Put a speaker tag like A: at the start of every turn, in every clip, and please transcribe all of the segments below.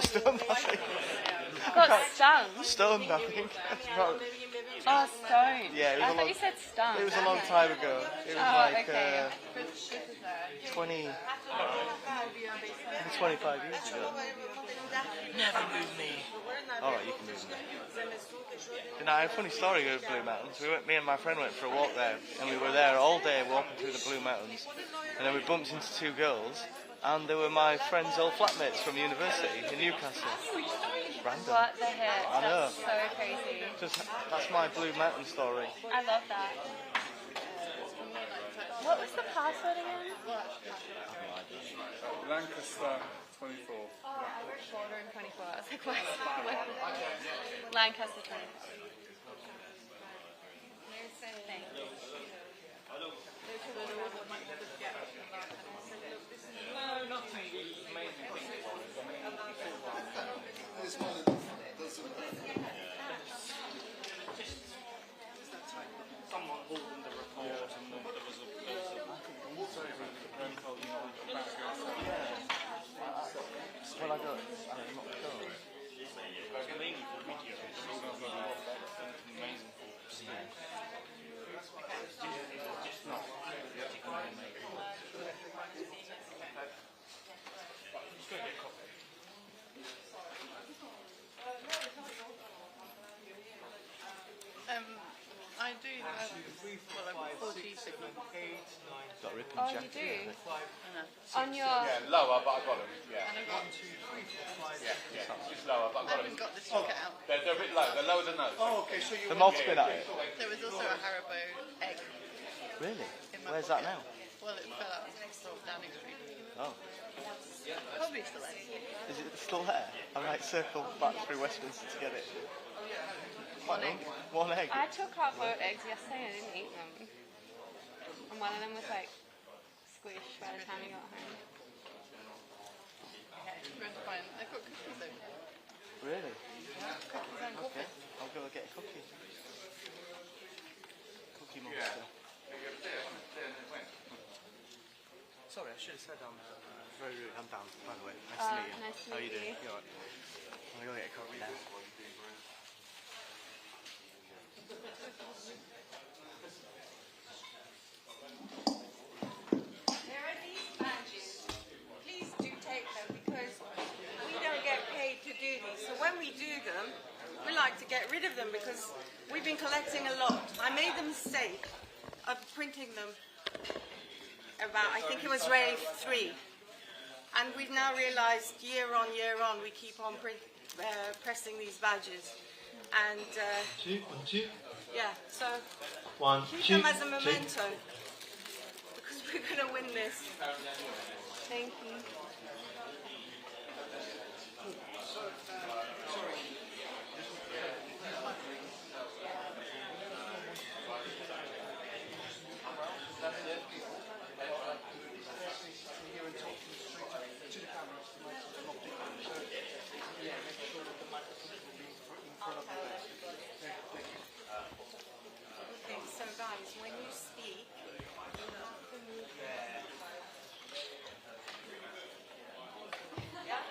A: Stunned, I think.
B: Got stung?
A: Stunned, I think.
B: Oh, stoned.
A: Yeah, it was
B: I
A: a
B: thought
A: long,
B: you said stung.
A: it was a long time ago. It was like
B: okay.
A: 20, 25 years ago. Never move me. Alright, you can move me. You know, I have a funny story with Blue Mountains. Me and my friend went for a walk there, and we were there all day walking through the Blue Mountains. And then we bumped into two girls, and they were my friend's old flatmates from university in Newcastle. Random.
B: What the heck?
A: I know.
B: That's so crazy.
A: That's my Blue Mountain story.
B: I love that. What was the password again?
C: Lancaster 24.
B: Border in 24. I was like, what? Lancaster 24. Thanks.
C: Someone hauled the report and there was a Grenfell Tower Inquiry.
A: Well, I'm not sure.
C: Mainly for video. Amazing for just not.
D: I do have, well, I've got 40 signal.
A: Got a ripping
B: Oh, you
A: jacket.
B: do?
D: No.
B: On your...
C: Yeah, lower, but I got them. Yeah.
D: And I've got,
C: Yeah, it's lower, but I
D: I
C: got
D: haven't
C: them.
D: got the ticket out.
C: They're a bit low. They're lower than those.
E: Oh, okay, so you...
A: The mob spin at it.
D: There was also a Haribo egg
A: Really?
D: in my
A: Where's
D: pocket.
A: that now?
D: Well, it fell out next door, Downing Street.
A: Oh.
D: Probably still there.
A: Is it still there? I might circle back through Westminster to get it.
D: One egg.
A: One egg.
B: I took out both eggs yesterday and I didn't eat them. And one of them was like squished by the time I got home.
D: We're fine. They've got cookies over there.
A: Really?
D: Cookies and coffee.
A: Okay. I'll go get a cookie. Cookie monster. Sorry, I should have said very rude. I'm down, by the way. Nice to meet you.
B: Nice to
A: How are
B: meet
A: you doing?
B: you.
A: You alright? I'm going to go get a coffee now.
F: There are these badges. Please do take them because we don't get paid to do these. So when we do them, we like to get rid of them because we've been collecting a lot. I made the mistake of printing them about, I think it was Rave 3. And we've now realized year on, we keep on pressing these badges. And yeah, so keep them as a memento because we're going to win this.
B: Thank you.
F: Okay, so guys, when you speak, you have to move there. Yeah?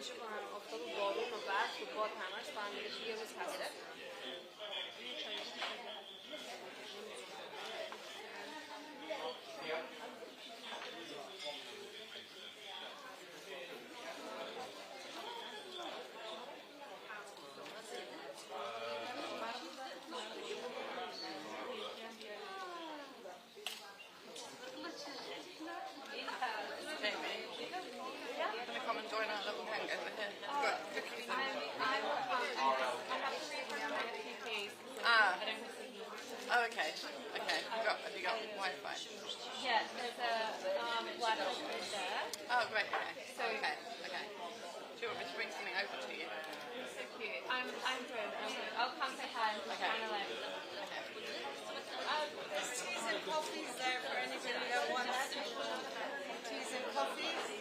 B: همیشه با هم آفتاب و بارون و برف و باد همش با هم دیگه توی یه روز هسته.
D: Gonna come and join our little gang over here. We've got cookies and...
B: I have to reprogram my PKs.
D: Ah.
B: I don't receive them.
D: Oh, okay. Okay. Have you got Wi-Fi?
B: Yeah, there's a Wi-Fi code there.
D: Oh, great. Okay.
B: So-
D: Okay. Okay. Do you want me to bring something over to you?
B: So cute. I'm good. I'll come say hi. I'm
D: Okay.
B: kind of like.
D: Okay.
F: There's teas and coffees there for anybody that wants teas and coffees.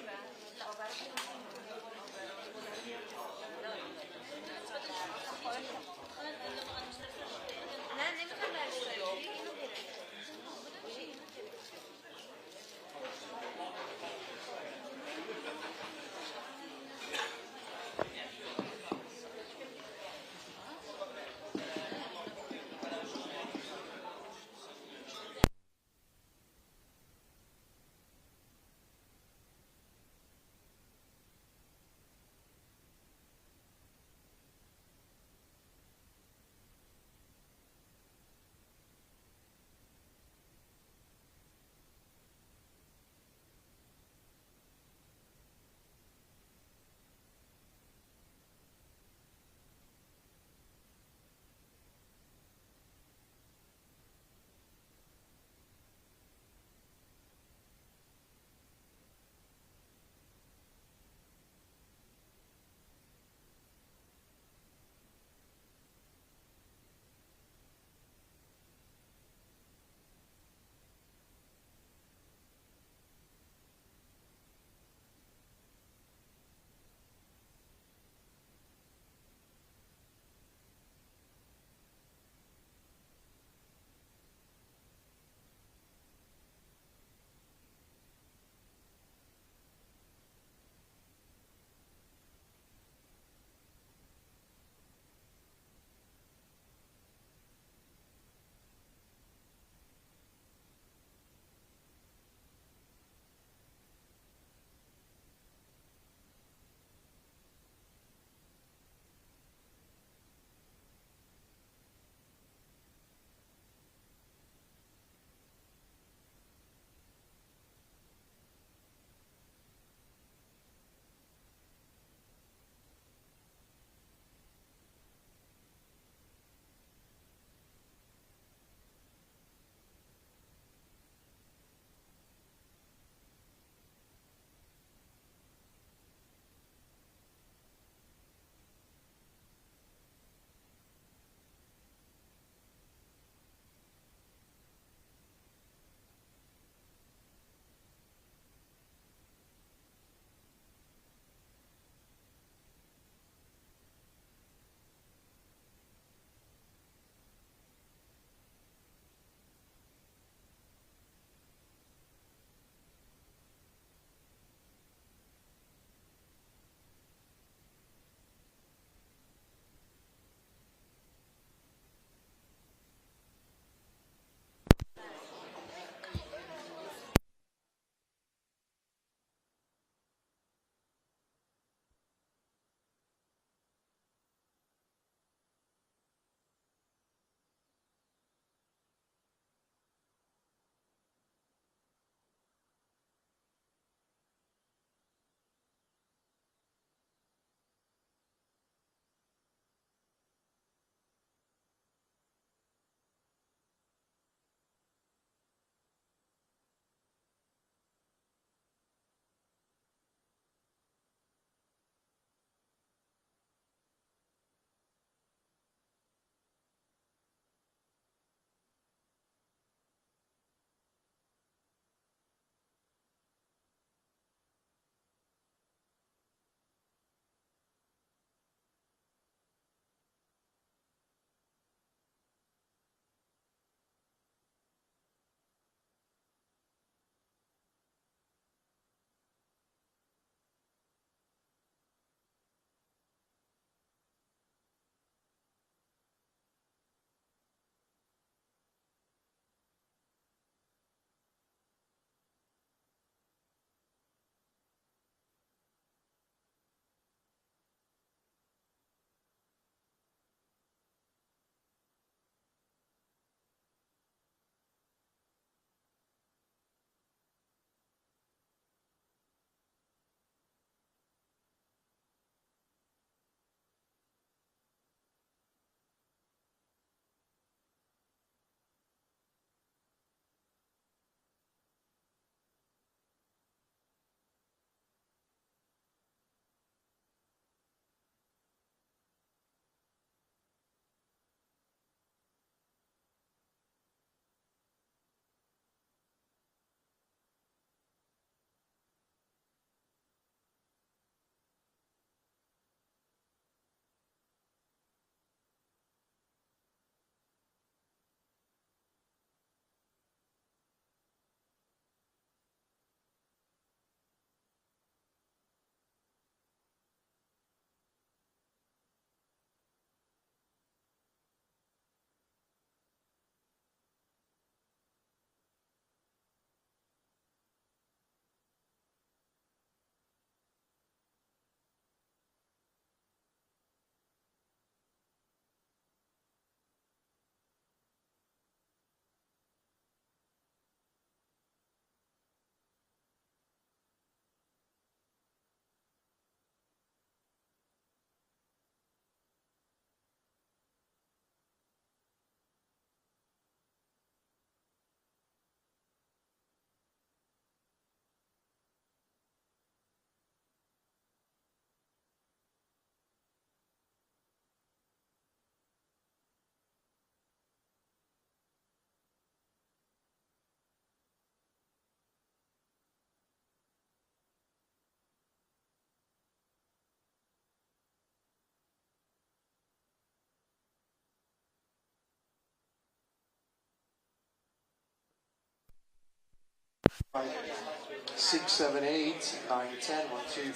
E: 6, 7, 8, 9, 10. 1, 2,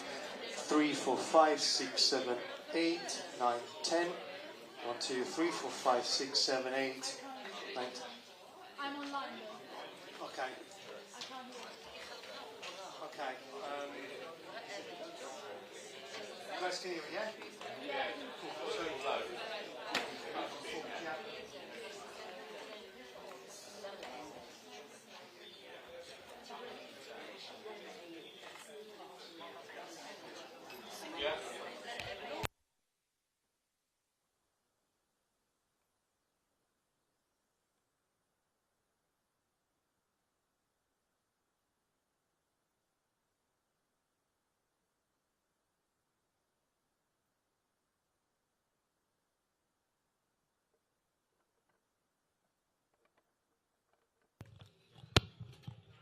E: 3, 4, 5, 6, 7, 8, 9, 10. 1, 2, 3, 4, 5, 6, 7, 8, 9, 10.
G: I'm online though.
E: Okay.
G: I can't hear.
E: Okay. You guys can hear me, yeah? Cool. So, yeah.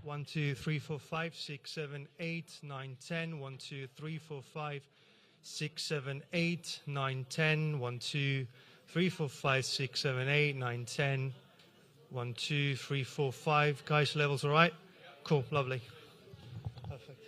E: One, 2, 3, 4, 5, 6, 7, 8, 9, 10. 1, 2, 3, 4, 5, 6, 7, 8, 9, 10. 1, 2, 3, 4, 5, 6, 7, 8, 9, 10. 1, 2, 3, 4, 5. Guys, levels all right? Cool, lovely. Perfect.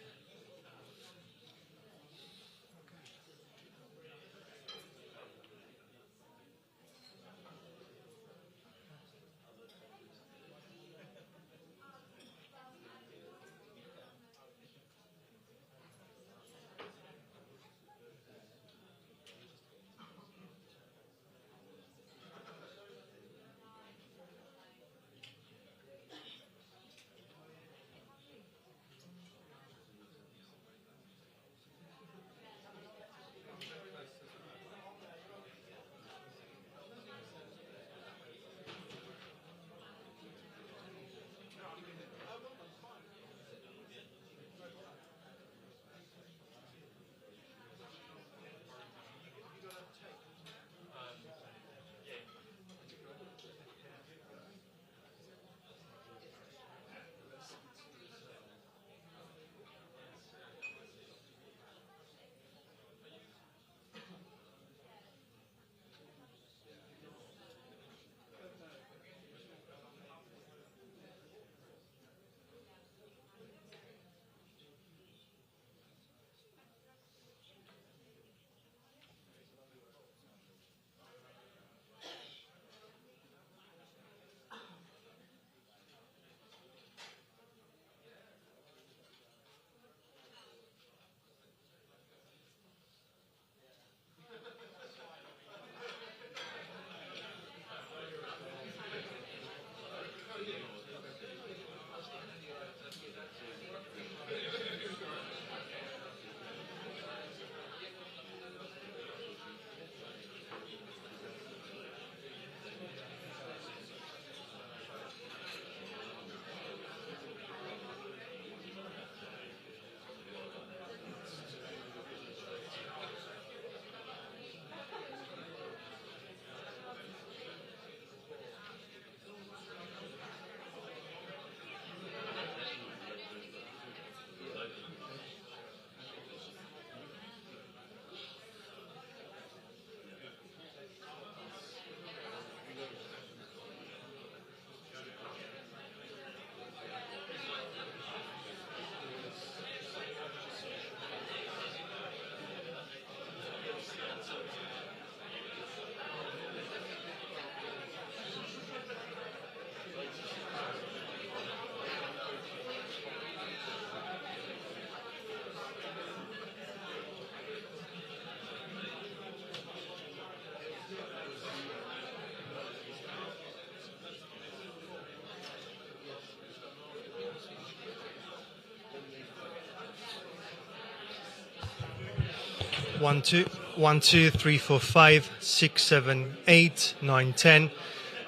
E: One, two, 1, 2, 3, 4, 5, 6, 7, 8, 9, 10.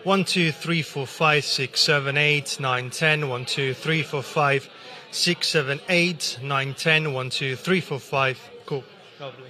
E: 1, 2, 3, 4, 5, 6, 7, 8, 9, 10. 1, 2, 3, 4, 5, 6, 7, 8, 9, 10. 1, 2, 3, 4, 5. Cool. Lovely.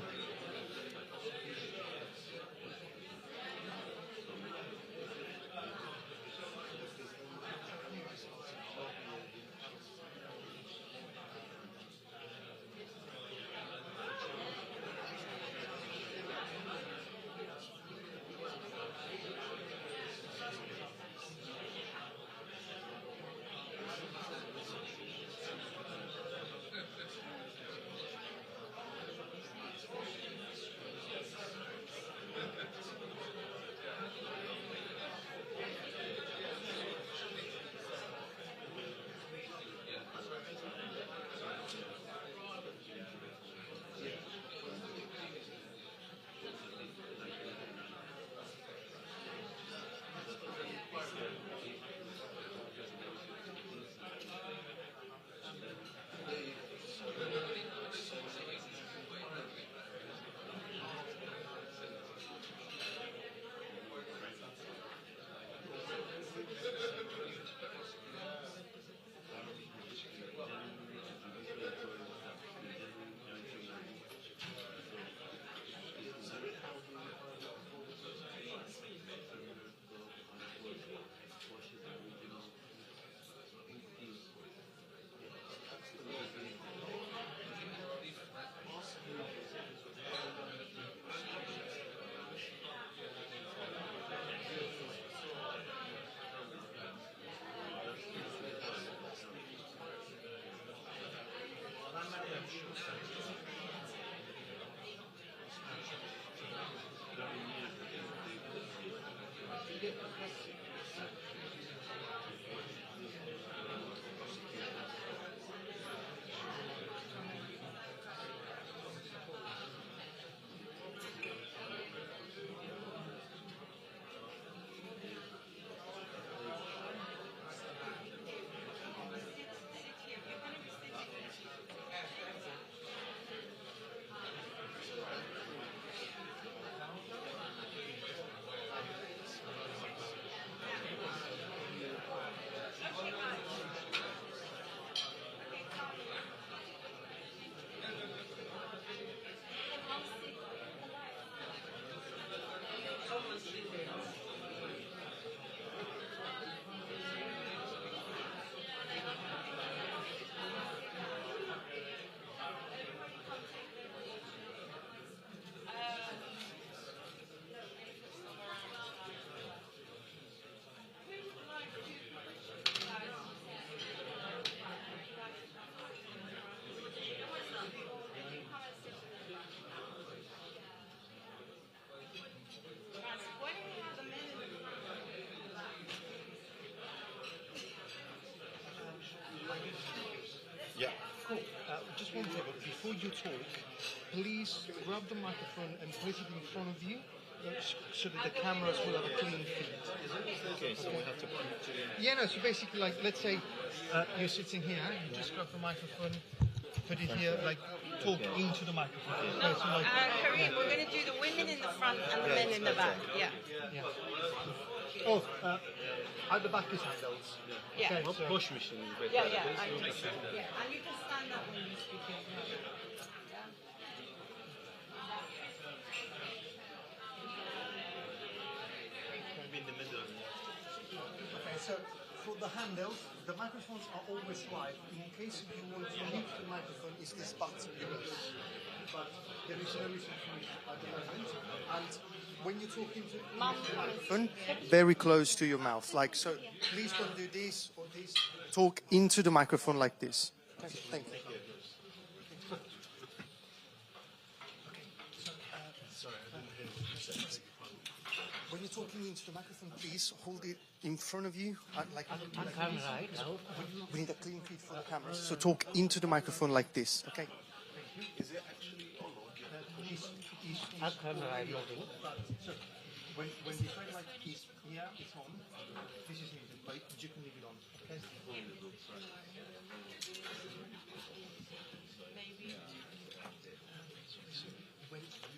E: before you talk, please grab the microphone and place it in front of you so that the cameras will have a clean feed.
H: Okay, so we have to point to...
E: Yeah, no, so basically, like, let's say you're sitting here, you just grab the microphone, put it here, like, talk into the microphone.
F: No,
E: So, like,
F: Kareem, we're going to do the women in the front and the men in the back. Yeah.
E: Oh, at the back is handles.
F: Yeah.
E: Okay,
H: What
E: so,
H: push machine is better?
F: Yeah, yeah. And you can stand up when you speak. Yeah.
H: Maybe in the middle.
E: okay, so for the handles, the microphones are always live. In case you want to mute the microphone, is this button here. But there is no reason for it at the moment. And when you talk into the microphone, very close to your mouth, like so. Please don't do this or this. Talk into the microphone like this. Okay, thank you. When you're talking into the microphone, please hold it in front of you. Like we need a clean feed for the cameras. So talk into the microphone like this, okay?
H: Is it actually on?
E: So when the thread like is here, it's on. This is muted, but you can leave it on. Okay?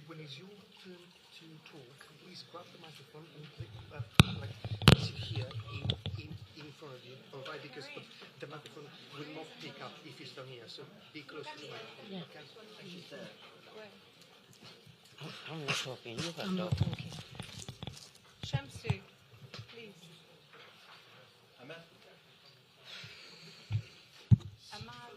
E: When it's your turn to talk, please grab the microphone and click, like sit here in front of you, alright? Because the microphone will not pick up if it's down here. So be close to the microphone. Okay?
I: I'm not talking. You
B: I'm not talking.
F: Shamsu, please.
C: Amen.
F: Amal.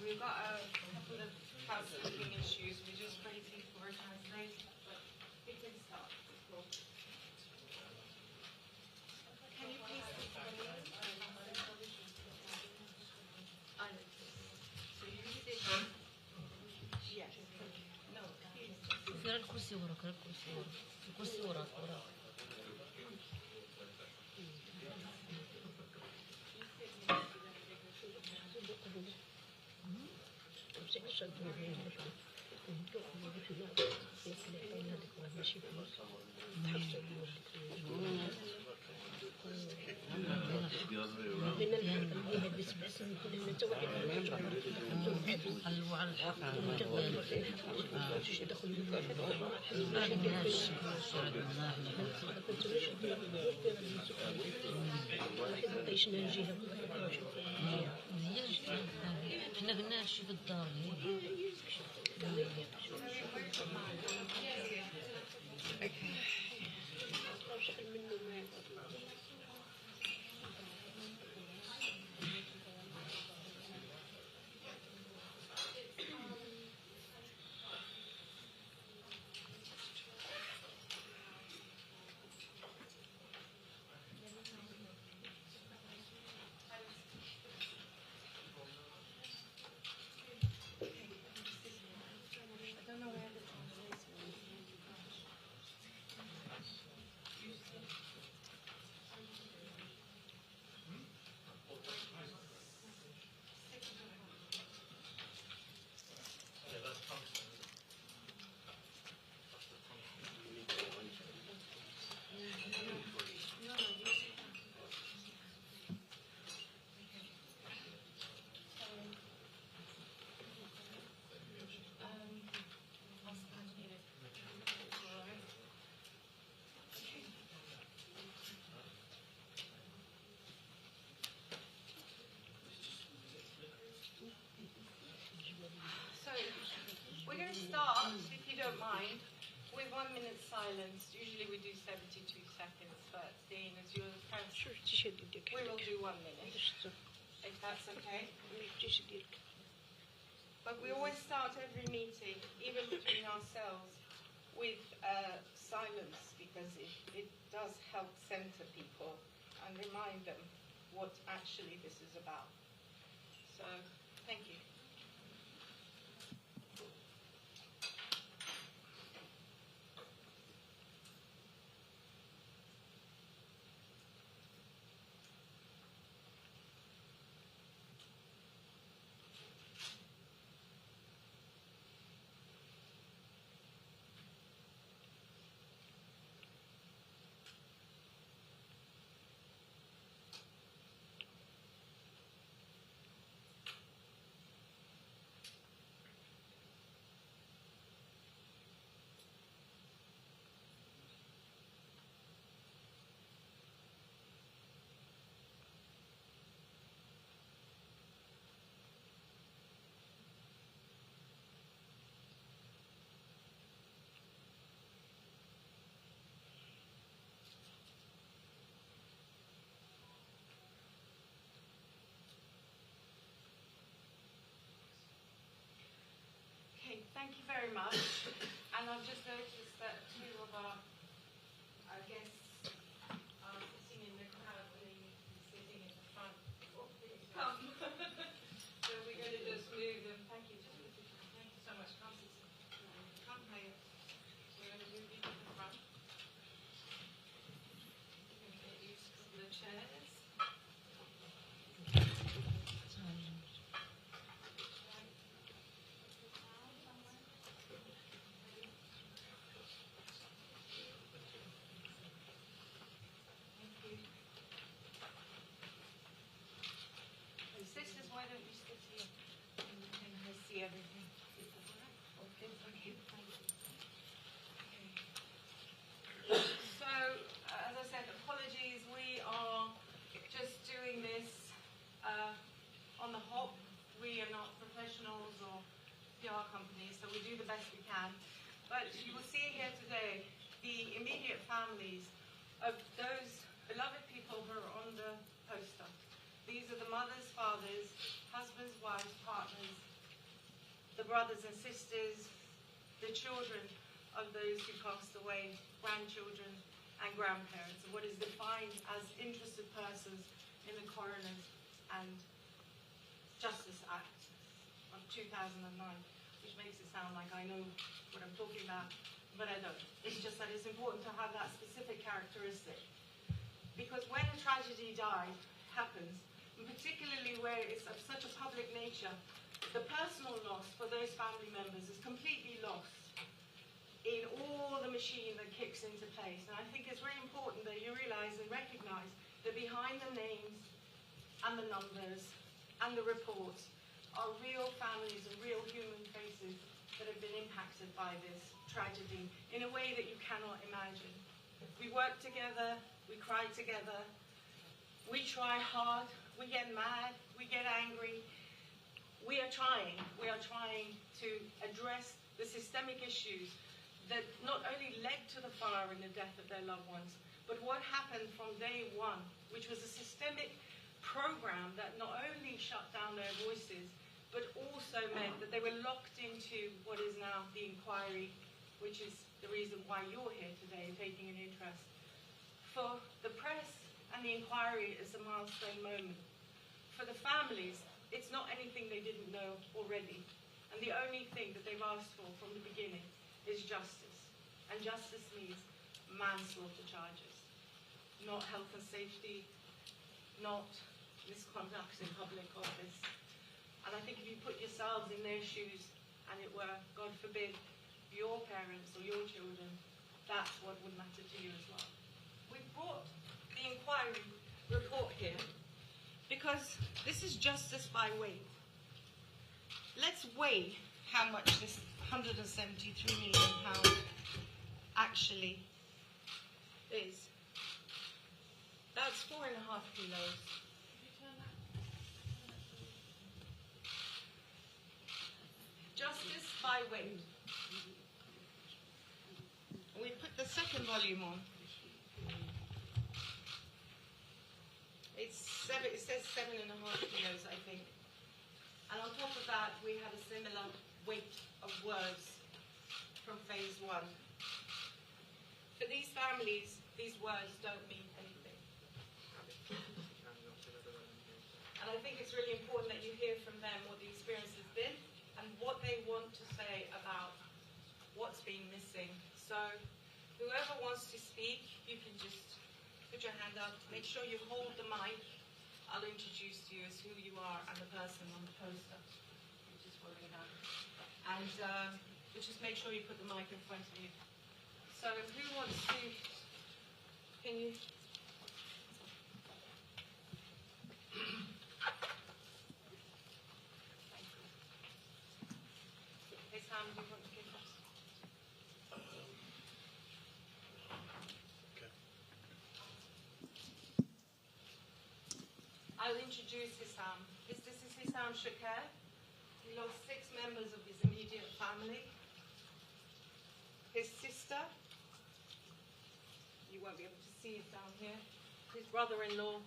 F: We've got a couple of housekeeping issues. We're just waiting for a translation, but we can start. Can you please speak for me? So you sit. Yes. No, please.
I: كرا الكرسي ورا الكرسي ورا احنا قلنا شي في الدار
F: start, if you don't mind, with 1 minute silence. Usually we do 72 seconds, but seeing as you're the president, we will do 1 minute. If that's okay. But we always start every meeting, even between ourselves, with silence, because it does help center people and remind them what actually this is about. So, thank you. Thank you very much. And I've just noticed that two of our guests are sitting in the crowd when they need to be sitting in the front. Come. So we're going to just move them. Thank you. Thank you so much. Come, come here. We're going to move you to the front. We're going to get used to the chairs. Sisters, why don't you sit here and I see everything? Okay, thank you. Okay. So, as I said, apologies. We are just doing this on the hop. We are not professionals or PR companies, so we do the best we can. But you will see here today the immediate families of those beloved people who are on the poster. These are the mothers, fathers, husbands, wives, partners, the brothers and sisters, the children of those who passed away, grandchildren and grandparents, and what is defined as interested persons in the Coroners and Justice Act of 2009, which makes it sound like I know what I'm talking about, but I don't. It's just that it's important to have that specific characteristic. Because when a tragedy happens, and particularly where it's of such a public nature, the personal loss for those family members is completely lost in all the machine that kicks into place. And I think it's very important that you realize and recognize that behind the names and the numbers and the reports are real families and real human faces that have been impacted by this tragedy in a way that you cannot imagine. We work together, we cry together, we try hard, we get mad, we get angry. We are trying to address the systemic issues that not only led to the fire and the death of their loved ones, but what happened from day one, which was a systemic program that not only shut down their voices, but also meant that they were locked into what is now the inquiry, which is the reason why you're here today, taking an interest. For the press and the inquiry is a milestone moment. For the families, it's not anything they didn't know already. And the only thing that they've asked for from the beginning is justice. And justice means manslaughter charges, not health and safety, not misconduct in public office. And I think if you put yourselves in their shoes, and it were, God forbid, your parents or your children, that's what would matter to you as well. We've brought the inquiry report here because this is justice by weight. Let's weigh how much this £173 million actually is. That's 4.5 kilos. Justice by weight. We put the second volume on. It says 7.5 kilos, I think. And on top of that, we had a similar weight of words from phase 1. For these families, these words don't mean anything. And I think it's really important that you hear from them what the experience has been and what they want to say about what's been missing. So whoever wants to speak, you can just put your hand up. Make sure you hold the mic. I'll introduce you as who you are and the person on the poster, which is what we have. And just make sure you put the mic in front of you. So who wants to, can you? His hand, do you want to give us? I'll introduce Hissam. This is Hissam Shaker. He lost 6 members of his immediate family. His sister, you won't be able to see it down here, his brother-in-law,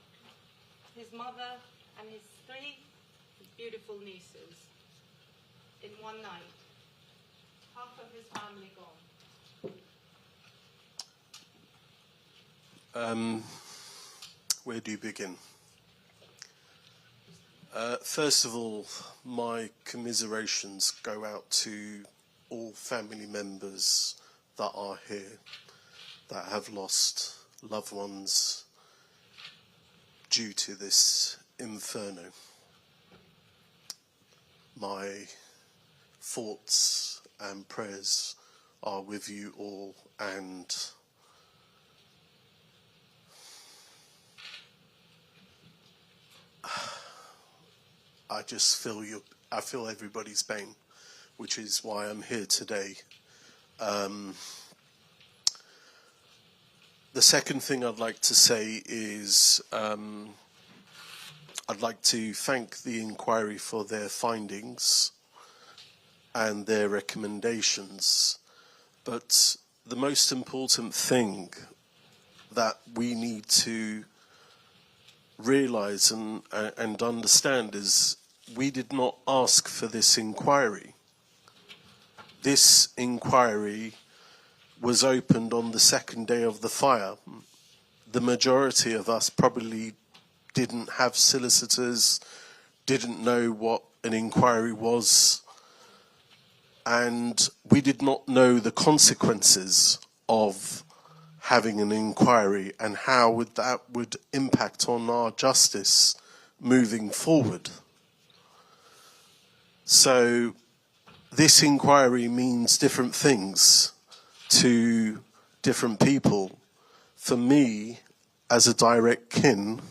F: his mother, and his 3 beautiful nieces in one night. Half of his family gone.
J: Where do you begin? First of all, my commiserations go out to all family members that are here that have lost loved ones due to this inferno. My thoughts and prayers are with you all, and I just feel I feel everybody's pain, which is why I'm here today. The second thing I'd like to say is I'd like to thank the inquiry for their findings and their recommendations. But the most important thing that we need to realize and understand is we did not ask for this inquiry. This inquiry was opened on the second day of the fire. The majority of us probably didn't have solicitors, didn't know what an inquiry was, and we did not know the consequences of having an inquiry and how that would impact on our justice moving forward. So this inquiry means different things to different people. For me, as a direct kin,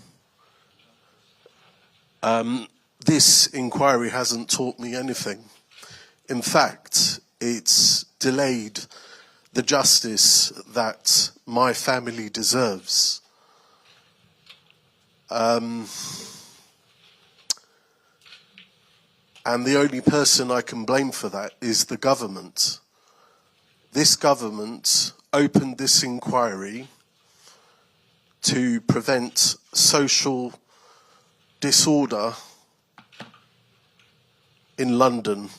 J: this inquiry hasn't taught me anything. In fact, it's delayed the justice that my family deserves. And the only person I can blame for that is the government. This government opened this inquiry to prevent social disorder in London,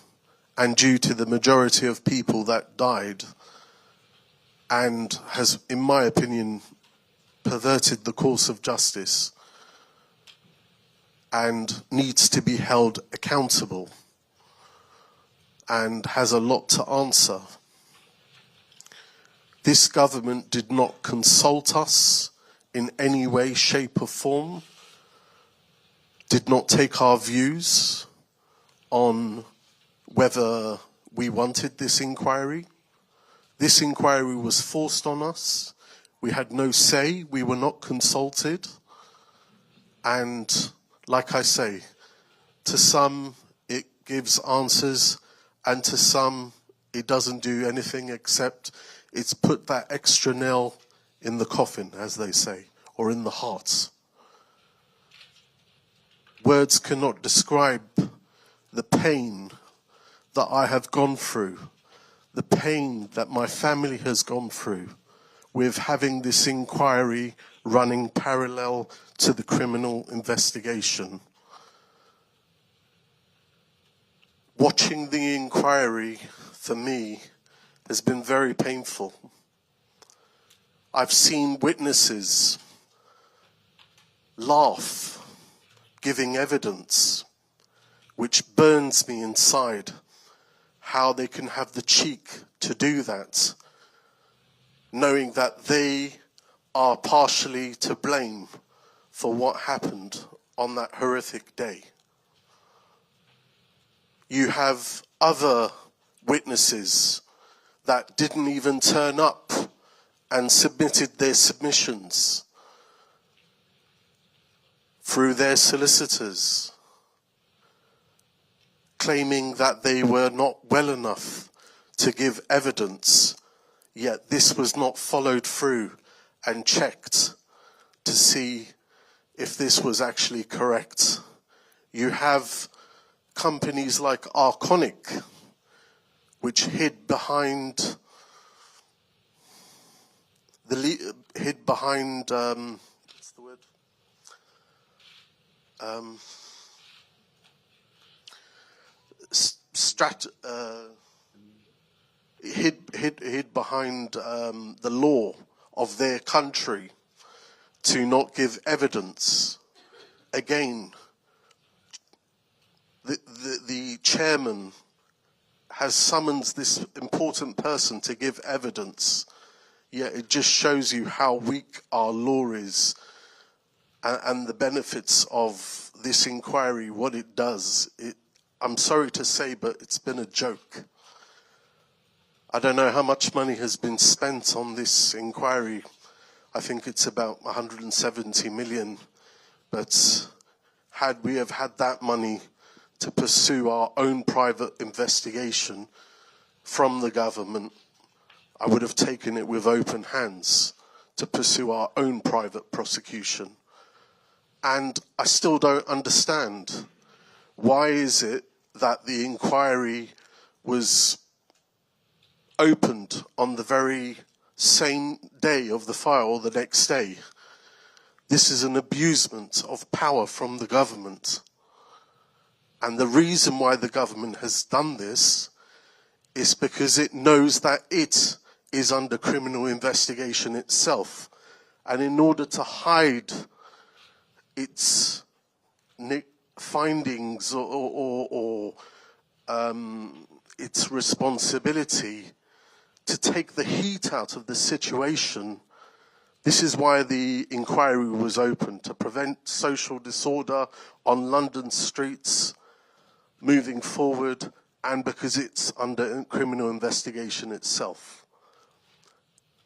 J: and due to the majority of people that died, and has, in my opinion, perverted the course of justice and needs to be held accountable and has a lot to answer. This government did not consult us in any way, shape or form, did not take our views on whether we wanted this inquiry. This inquiry was forced on us. We had no say, we were not consulted. And like I say, to some it gives answers, and to some it doesn't do anything except it's put that extra nail in the coffin, as they say, or in the heart. Words cannot describe the pain that I have gone through, the pain that my family has gone through with having this inquiry running parallel to the criminal investigation. Watching the inquiry, for me, has been very painful. I've seen witnesses laugh, giving evidence, which burns me inside, how they can have the cheek to do that, knowing that they are partially to blame for what happened on that horrific day. You have other witnesses that didn't even turn up and submitted their submissions through their solicitors, claiming that they were not well enough to give evidence, yet this was not followed through and checked to see if this was actually correct. You have companies like Arconic, which hid behind what's the word? Hid behind the law of their country to not give evidence. Again, the chairman has summoned this important person to give evidence, yet it just shows you how weak our law is and the benefits of this inquiry, what it does. I'm sorry to say, but it's been a joke. I don't know how much money has been spent on this inquiry. I think it's about 170 million. But had we have had that money to pursue our own private investigation from the government, I would have taken it with open hands to pursue our own private prosecution. And I still don't understand, why is it that the inquiry was opened on the very same day of the fire or the next day? This is an abusement of power from the government. And the reason why the government has done this is because it knows that it is under criminal investigation itself. And in order to hide its findings or its responsibility to take the heat out of the situation, this is why the inquiry was opened, to prevent social disorder on London streets moving forward, and because it's under criminal investigation itself.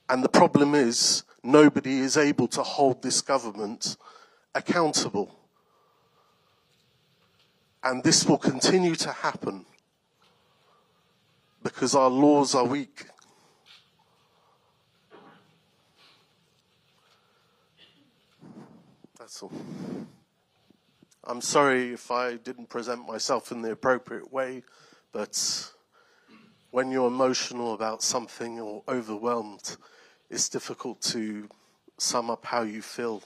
J: And the problem is, nobody is able to hold this government accountable. And this will continue to happen because our laws are weak. That's all. I'm sorry if I didn't present myself in the appropriate way, but when you're emotional about something or overwhelmed, it's difficult to sum up how you feel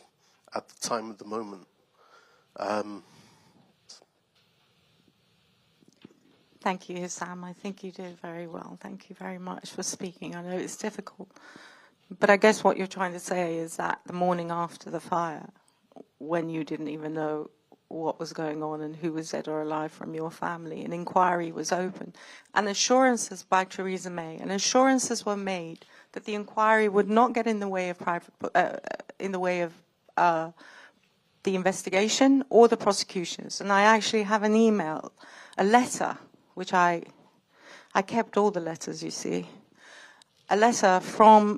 J: at the time of the moment.
F: Thank you, Sam. I think you did very well. Thank you very much for speaking. I know it's difficult, but I guess what you're trying to say is that the morning after the fire, when you didn't even know what was going on and who was dead or alive from your family, an inquiry was opened, and assurances by Theresa May, and assurances were made that the inquiry would not get in the way of the investigation or the prosecutions. And I actually have an email, a letter, which I kept all the letters, you see, a letter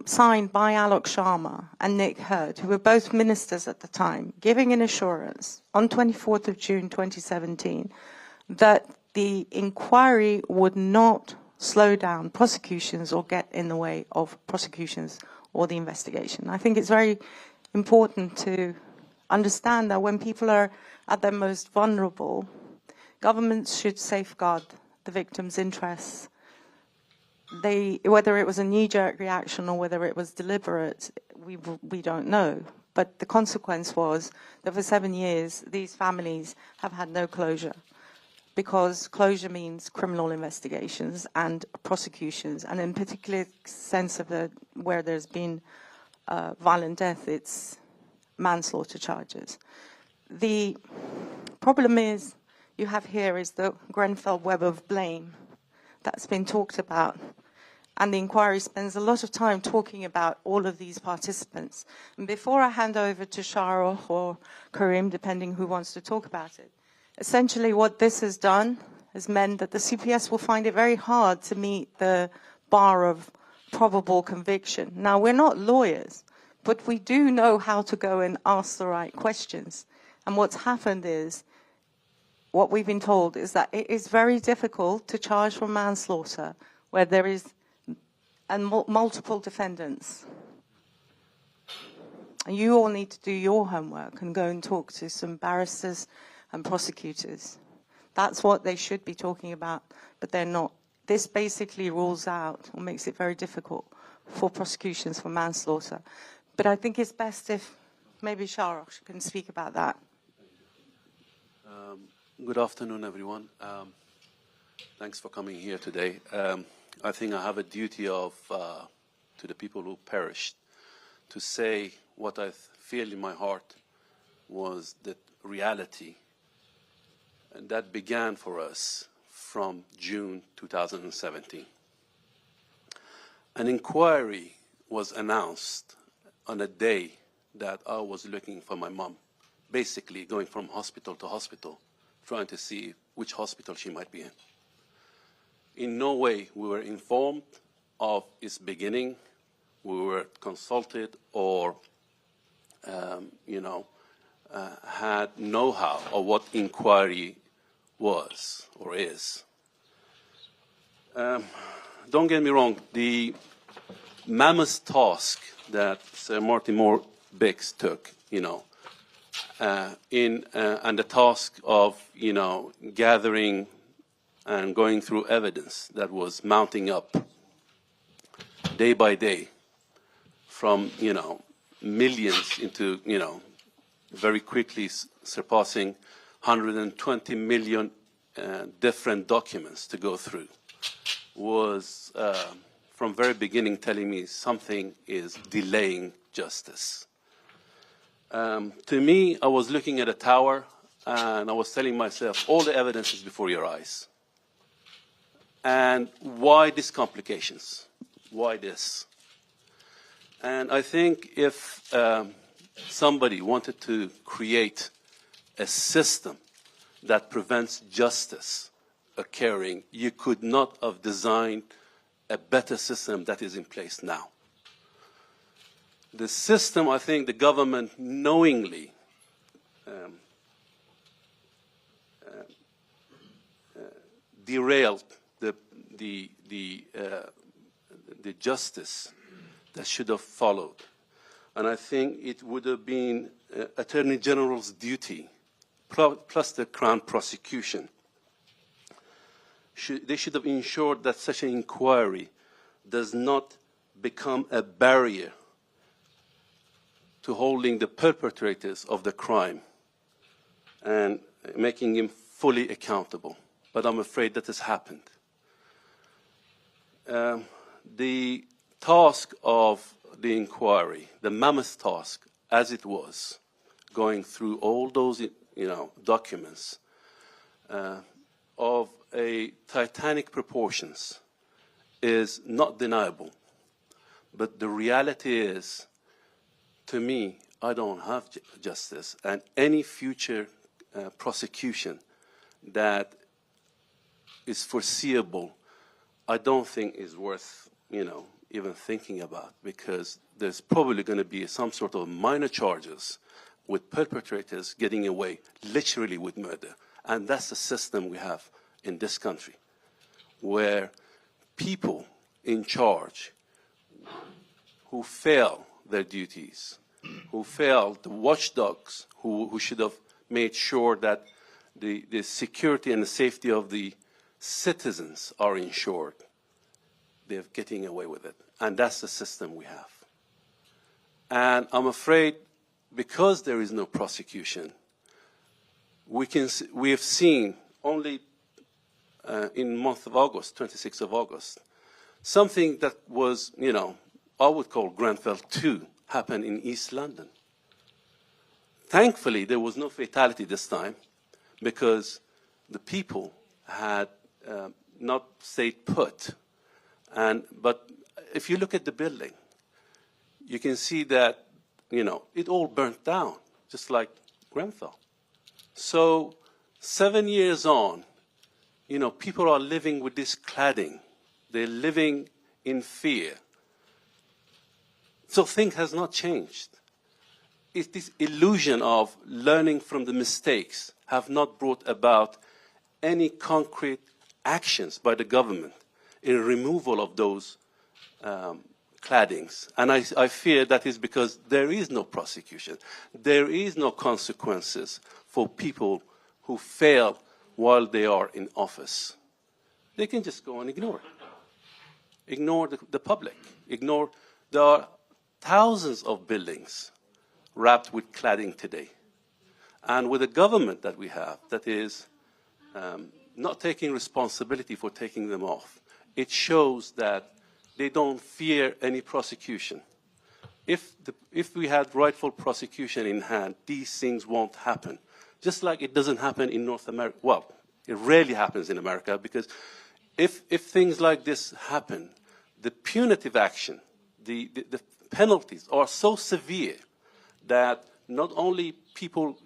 F: signed by Alok Sharma and Nick Hurd, who were both ministers at the time, giving an assurance on 24th of June 2017 that the inquiry would not slow down prosecutions or get in the way of prosecutions or the investigation. I think it's very important to understand that when people are at their most vulnerable, governments should safeguard the victims' interests. Whether it was a knee-jerk reaction or whether it was deliberate, we don't know. But the consequence was that for 7 years, these families have had no closure. because closure means criminal investigations and prosecutions, and in particular sense of where there's been violent death, it's manslaughter charges. The problem is you have here is the Grenfell web of blame that's been talked about. And the inquiry spends a lot of time talking about all of these participants. And before I hand over to Shahrukh or Karim, depending who wants to talk about it, essentially what this has done has meant that the CPS will find it very hard to meet the bar of probable conviction. Now, we're not lawyers, but we do know how to go and ask the right questions. And what's happened is, what we've been told is that it is very difficult to charge for manslaughter where there is multiple defendants. And you all need to do your homework and go and talk to some barristers and prosecutors. That's what they should be talking about, but they're not. This basically rules out or makes it very difficult for prosecutions for manslaughter. But I think it's best if maybe Shahrukh can speak about that.
K: Good afternoon, everyone. Thanks for coming here today. I think I have a duty of to the people who perished to say what I feel in my heart was the reality, and that began for us from June 2017. An inquiry was announced on a day that I was looking for my mom, basically going from hospital to hospital, trying to see which hospital she might be in. In no way we were informed of its beginning. We were consulted or, had know-how of what inquiry was or is. Don't get me wrong, the mammoth task that Sir Martin Moore-Biggs took, and the task of, gathering and going through evidence that was mounting up day by day from, millions into, very quickly surpassing 120 million different documents to go through, was from very beginning telling me something is delaying justice. To me, I was looking at a tower and I was telling myself, all the evidence is before your eyes. And why these complications? Why this? And I think if somebody wanted to create a system that prevents justice occurring, you could not have designed a better system that is in place now. The system, I think the government knowingly derailed the justice that should have followed. And I think it would have been Attorney General's duty, plus the Crown prosecution. They should have ensured that such an inquiry does not become a barrier to holding the perpetrators of the crime and making him fully accountable. But I'm afraid that has happened. The task of the inquiry, the mammoth task, as it was, going through all those, documents of a titanic proportions, is not deniable. But the reality is, to me, I don't have justice, and any future prosecution that is foreseeable, I don't think is worth, even thinking about, because there's probably going to be some sort of minor charges with perpetrators getting away literally with murder. And that's the system we have in this country, where people in charge who fail their duties, who fail the watchdogs, who should have made sure that the security and the safety of the citizens are ensured, they're getting away with it. And that's the system we have. And I'm afraid because there is no prosecution, we have seen only in month of August, 26th of August. Something that was, I would call Grenfell 2 happened in East London. Thankfully, there was no fatality this time because the people had not stayed put. But if you look at the building, you can see that, it all burnt down, just like Grenfell. So 7 years on, people are living with this cladding. They're living in fear. So things has not changed. It's this illusion of learning from the mistakes have not brought about any concrete actions by the government in removal of those claddings. And I fear that is because there is no prosecution. There is no consequences for people who fail while they are in office. They can just go and ignore it. Ignore the public. There are thousands of buildings wrapped with cladding today. And with a government that we have that is not taking responsibility for taking them off, it shows that they don't fear any prosecution. If we had rightful prosecution in hand, these things won't happen. Just like it doesn't happen in North America. Well, it rarely happens in America because if things like this happen, the punitive action, the penalties are so severe that not only people,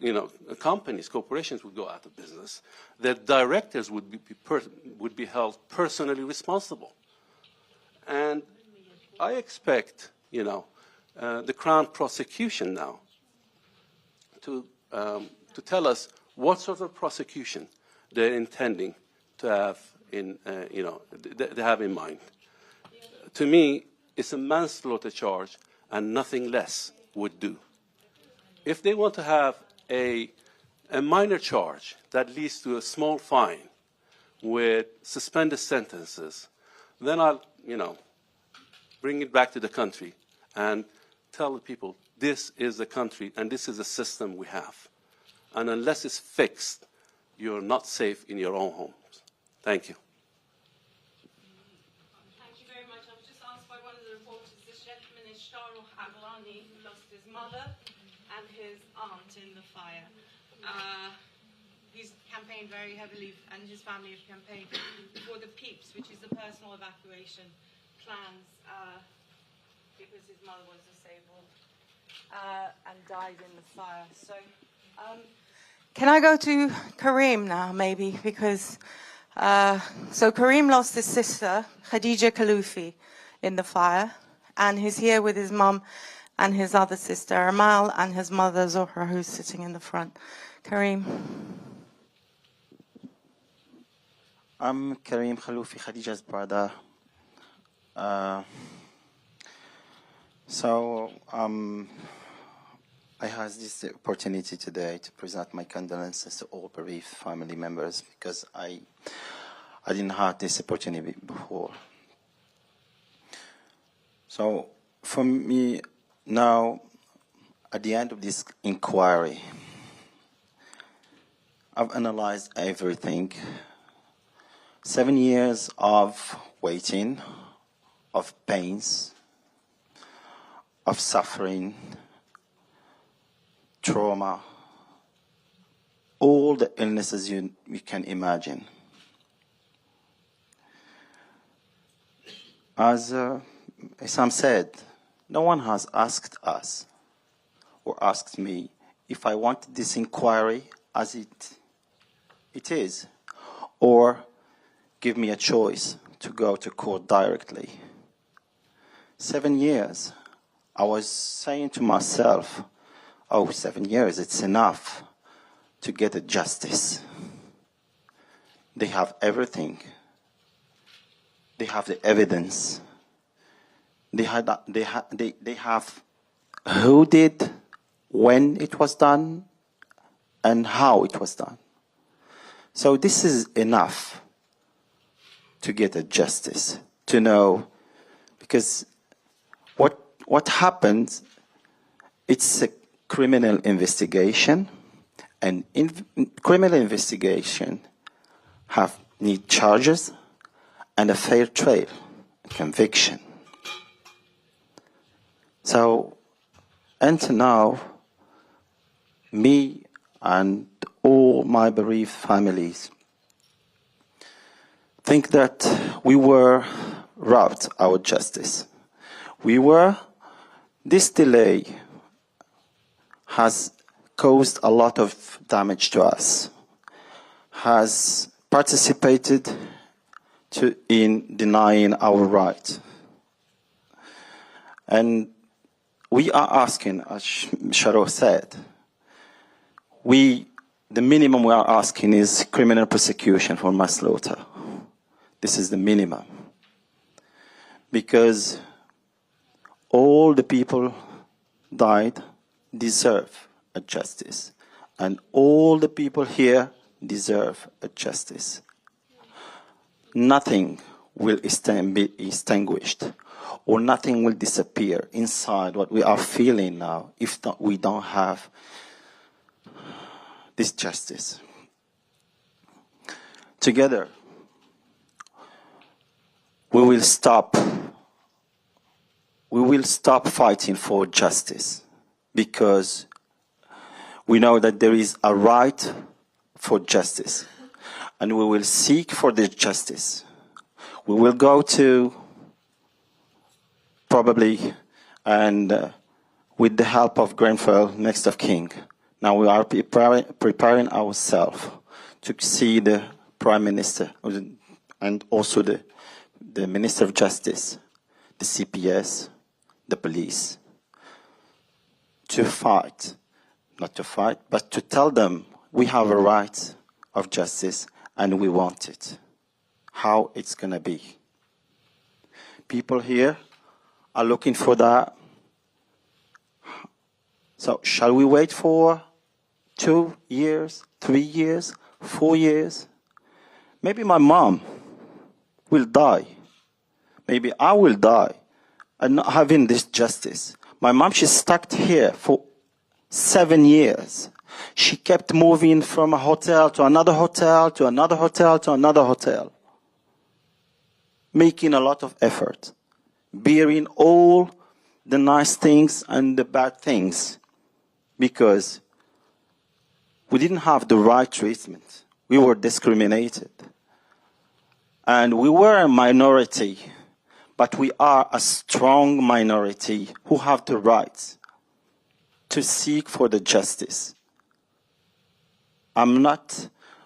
K: companies, corporations would go out of business, their directors would be held personally responsible. And I expect, the Crown prosecution now to tell us what sort of prosecution they're intending to have they have in mind. To me, it's a manslaughter charge and nothing less would do. If they want to have a minor charge that leads to a small fine with suspended sentences, then I'll, bring it back to the country and tell the people, this is the country and this is the system we have. And unless it's fixed, you're not safe in your own homes. Thank you.
F: Thank you very much. I was just asked by one of the reporters, this gentleman is Shahrukh Aglani, who lost his mother and his aunt in the fire. He's campaigned very heavily, and his family have campaigned for the PEEPs, which is the personal evacuation plans, because his mother was disabled and died in the fire. So, can I go to Kareem now, maybe? Because, so Kareem lost his sister, Khadija Kaloufi, in the fire, and he's here with his mum and his other sister, Amal, and his mother, Zohra, who's sitting in the front. Kareem.
L: I'm Kareem Kaloufi, Khadija's brother. I have this opportunity today to present my condolences to all bereaved family members because I didn't have this opportunity before. So for me now, at the end of this inquiry, I've analyzed everything. 7 years of waiting, of pains, of suffering, trauma, all the illnesses you can imagine. As Sam said, no one has asked us or asked me if I wanted this inquiry as it is, or give me a choice to go to court directly. 7 years. I was saying to myself, oh, 7 years, it's enough to get a justice. They have everything. They have the evidence. They have who did, when it was done, and how it was done. So this is enough to get a justice, to know, because what happens, it's a criminal investigation, and criminal investigation have need charges and a fair trial, a conviction. So, until now, me and all my bereaved families think that we were robbed our justice. This delay has caused a lot of damage to us, has participated in denying our right. And we are asking, as Sharo said, the minimum we are asking is criminal prosecution for manslaughter. This is the minimum. Because all the people died deserve a justice. And all the people here deserve a justice. Nothing will be extinguished, or nothing will disappear inside what we are feeling now if we don't have this justice. Together, we will stop fighting for justice, because we know that there is a right for justice, and we will seek for the justice. We will go to probably, and with the help of Grenfell, next of kin. Now we are preparing ourselves to see the Prime Minister and also the Minister of Justice, the CPS, the police, to fight, not to fight, but to tell them we have a right of justice and we want it. How it's going to be. People here are looking for that. So shall we wait for 2 years, 3 years, 4 years? Maybe my mom will die. Maybe I will die and not having this justice. My mom, she's stuck here for 7 years. She kept moving from a hotel to another hotel, to another hotel, to another hotel. Making a lot of effort. Bearing all the nice things and the bad things. Because we didn't have the right treatment. We were discriminated. And we were a minority, but we are a strong minority who have the right to seek for the justice.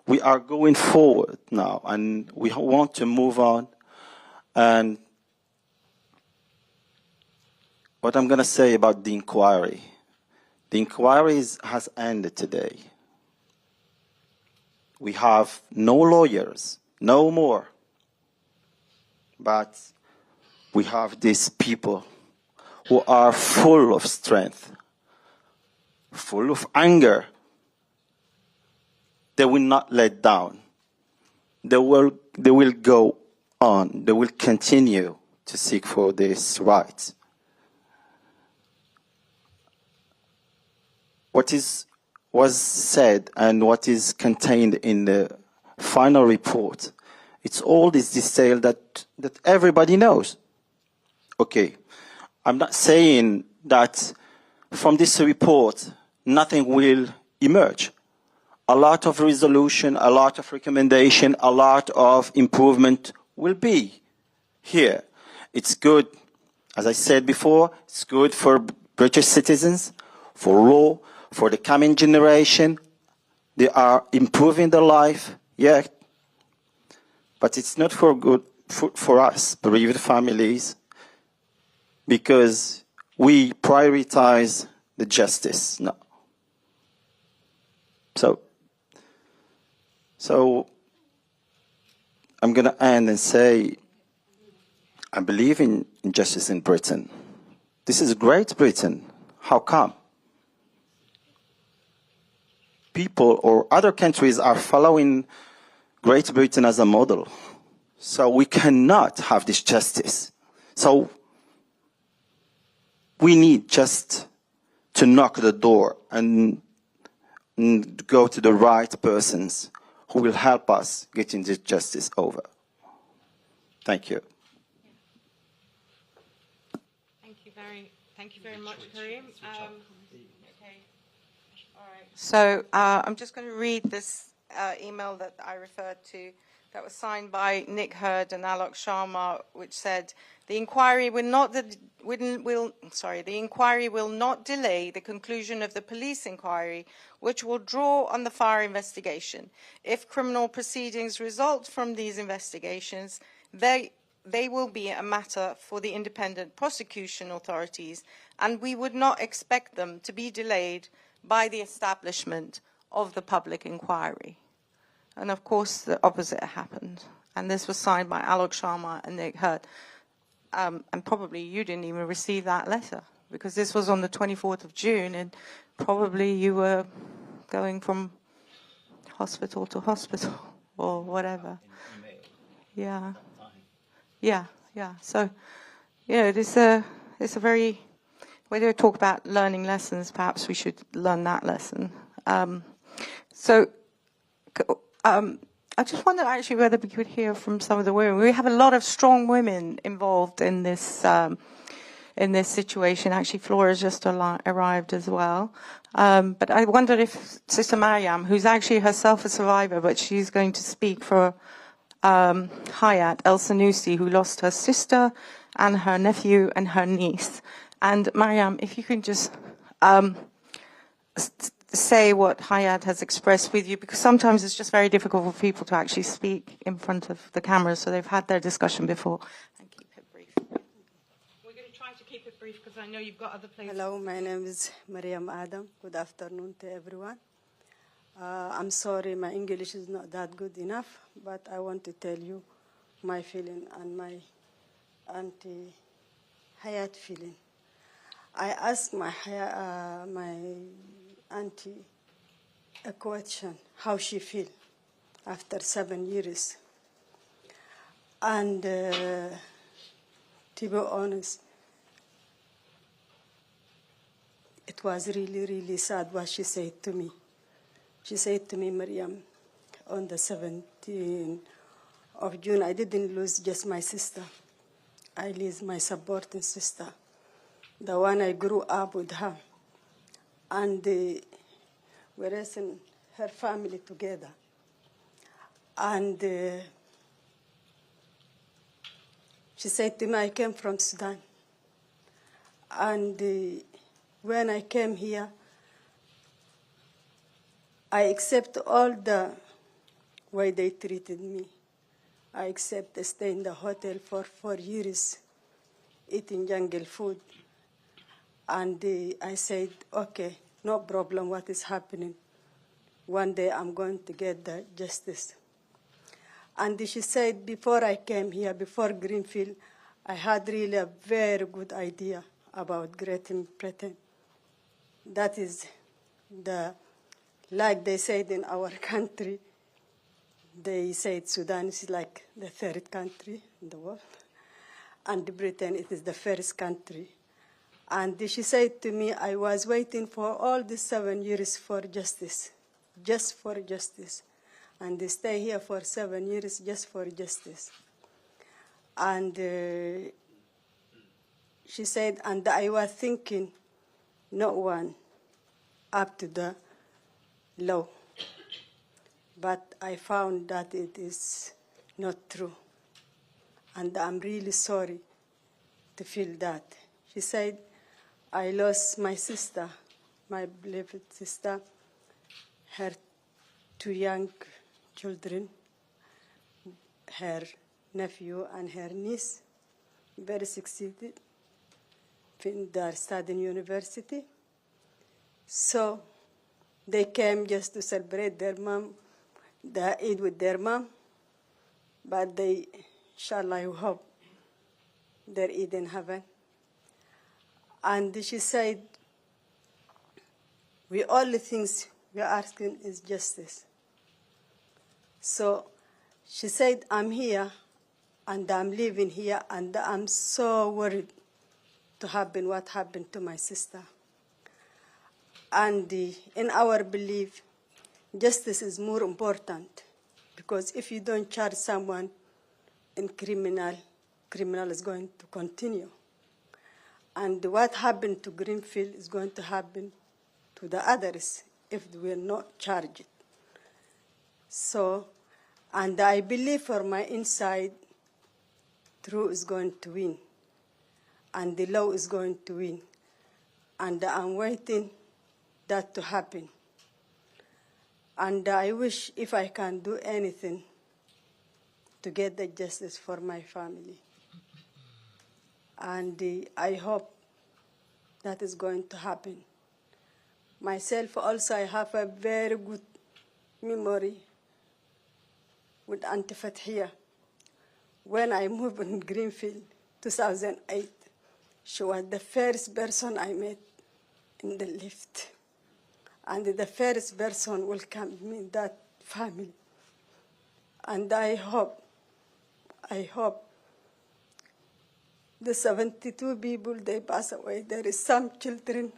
L: We are going forward now, and we want to move on. And what I'm going to say about the inquiry. The inquiry has ended today. We have no lawyers, no more. But we have these people who are full of strength, full of anger. They will not let down. They will go on. They will continue to seek for this right. What was said and what is contained in the final report, it's all this detail that everybody knows. Okay, I'm not saying that from this report nothing will emerge. A lot of resolution, a lot of recommendation, a lot of improvement will be here. It's good, as I said before, it's good for British citizens, for law, for the coming generation. They are improving their life, yeah. But it's not for good for us, bereaved families, because we prioritize the justice. No. So I'm going to end and say, I believe in justice in Britain. This is Great Britain. How come? People or other countries are following Great Britain as a model. So we cannot have this justice. So we need just to knock the door and go to the right persons who will help us getting this justice over. Thank you.
F: Thank you very much, Karim. Okay. All right. So I'm just going to read this email that I referred to, that was signed by Nick Hurd and Alok Sharma, which said, the inquiry will not delay the conclusion of the police inquiry, which will draw on the fire investigation. If criminal proceedings result from these investigations, they will be a matter for the independent prosecution authorities, and we would not expect them to be delayed by the establishment of the public inquiry. And of course, the opposite happened. And this was signed by Alok Sharma and Nick Hurd. And probably you didn't even receive that letter, because this was on the 24th of June, and probably you were going from hospital to hospital or whatever. Yeah. Yeah, yeah. So, you know, it's a very, when we talk about learning lessons, perhaps we should learn that lesson. I just wondered actually whether we could hear from some of the women. We have a lot of strong women involved in this situation. Actually, Flora's just arrived as well. But I wondered if Sister Mariam, who's actually herself a survivor, but she's going to speak for Hayat El Sanusi, who lost her sister and her nephew and her niece. And Mariam, if you can just say what Hayat has expressed with you, because sometimes it's just very difficult for people to actually speak in front of the camera, so they've had their discussion before. And keep it brief. We're going to try to keep it brief because I know you've got other places.
M: Hello, my name is Mariam Adam. Good afternoon to everyone. I'm sorry, my English is not that good enough, but I want to tell you my feeling and my Auntie Hayat feeling. I asked my auntie a question, how she feel after 7 years. And to be honest, it was really, really sad what she said to me. She said to me, Mariam, on the 17th of June, I didn't lose just my sister. I lost my supporting sister, the one I grew up with her. And we raising her family together. And she said to me, I came from Sudan. And when I came here, I accept all the way they treated me. I accept to stay in the hotel for 4 years, eating jungle food. And I said, okay, no problem what is happening. One day I'm going to get the justice. And she said, before I came here, before Greenfield, I had really a very good idea about Great Britain. That is like they said in our country, they said Sudan is like the third country in the world. And Britain, it is the first country. And she said to me, I was waiting for all these 7 years for justice, just for justice. And they stay here for 7 years just for justice. And she said, and I was thinking, no one up to the law. But I found that it is not true. And I'm really sorry to feel that. She said, I lost my sister, my beloved sister, her 2 young children, her nephew and her niece, very succeeded. They're studying university. So they came just to celebrate their mom, the Eid with their mom, but they, inshallah, I hope they're Eid in heaven. And she said, we all the things we are asking is justice. So she said, I'm here, and I'm living here, and I'm so worried to happen what happened to my sister. And in our belief, justice is more important because if you don't charge someone in criminal is going to continue. And what happened to Greenfield is going to happen to the others if we're not charged. So, and I believe for my inside, truth is going to win, and the law is going to win. And I'm waiting that to happen. And I wish if I can do anything to get the justice for my family. And I hope that is going to happen. Myself also, I have a very good memory with Auntie Fathia. When I moved in Greenfield, 2008, she was the first person I met in the lift. And the first person welcomed me in that family. And I hope the 72 people, they pass away. There is some children,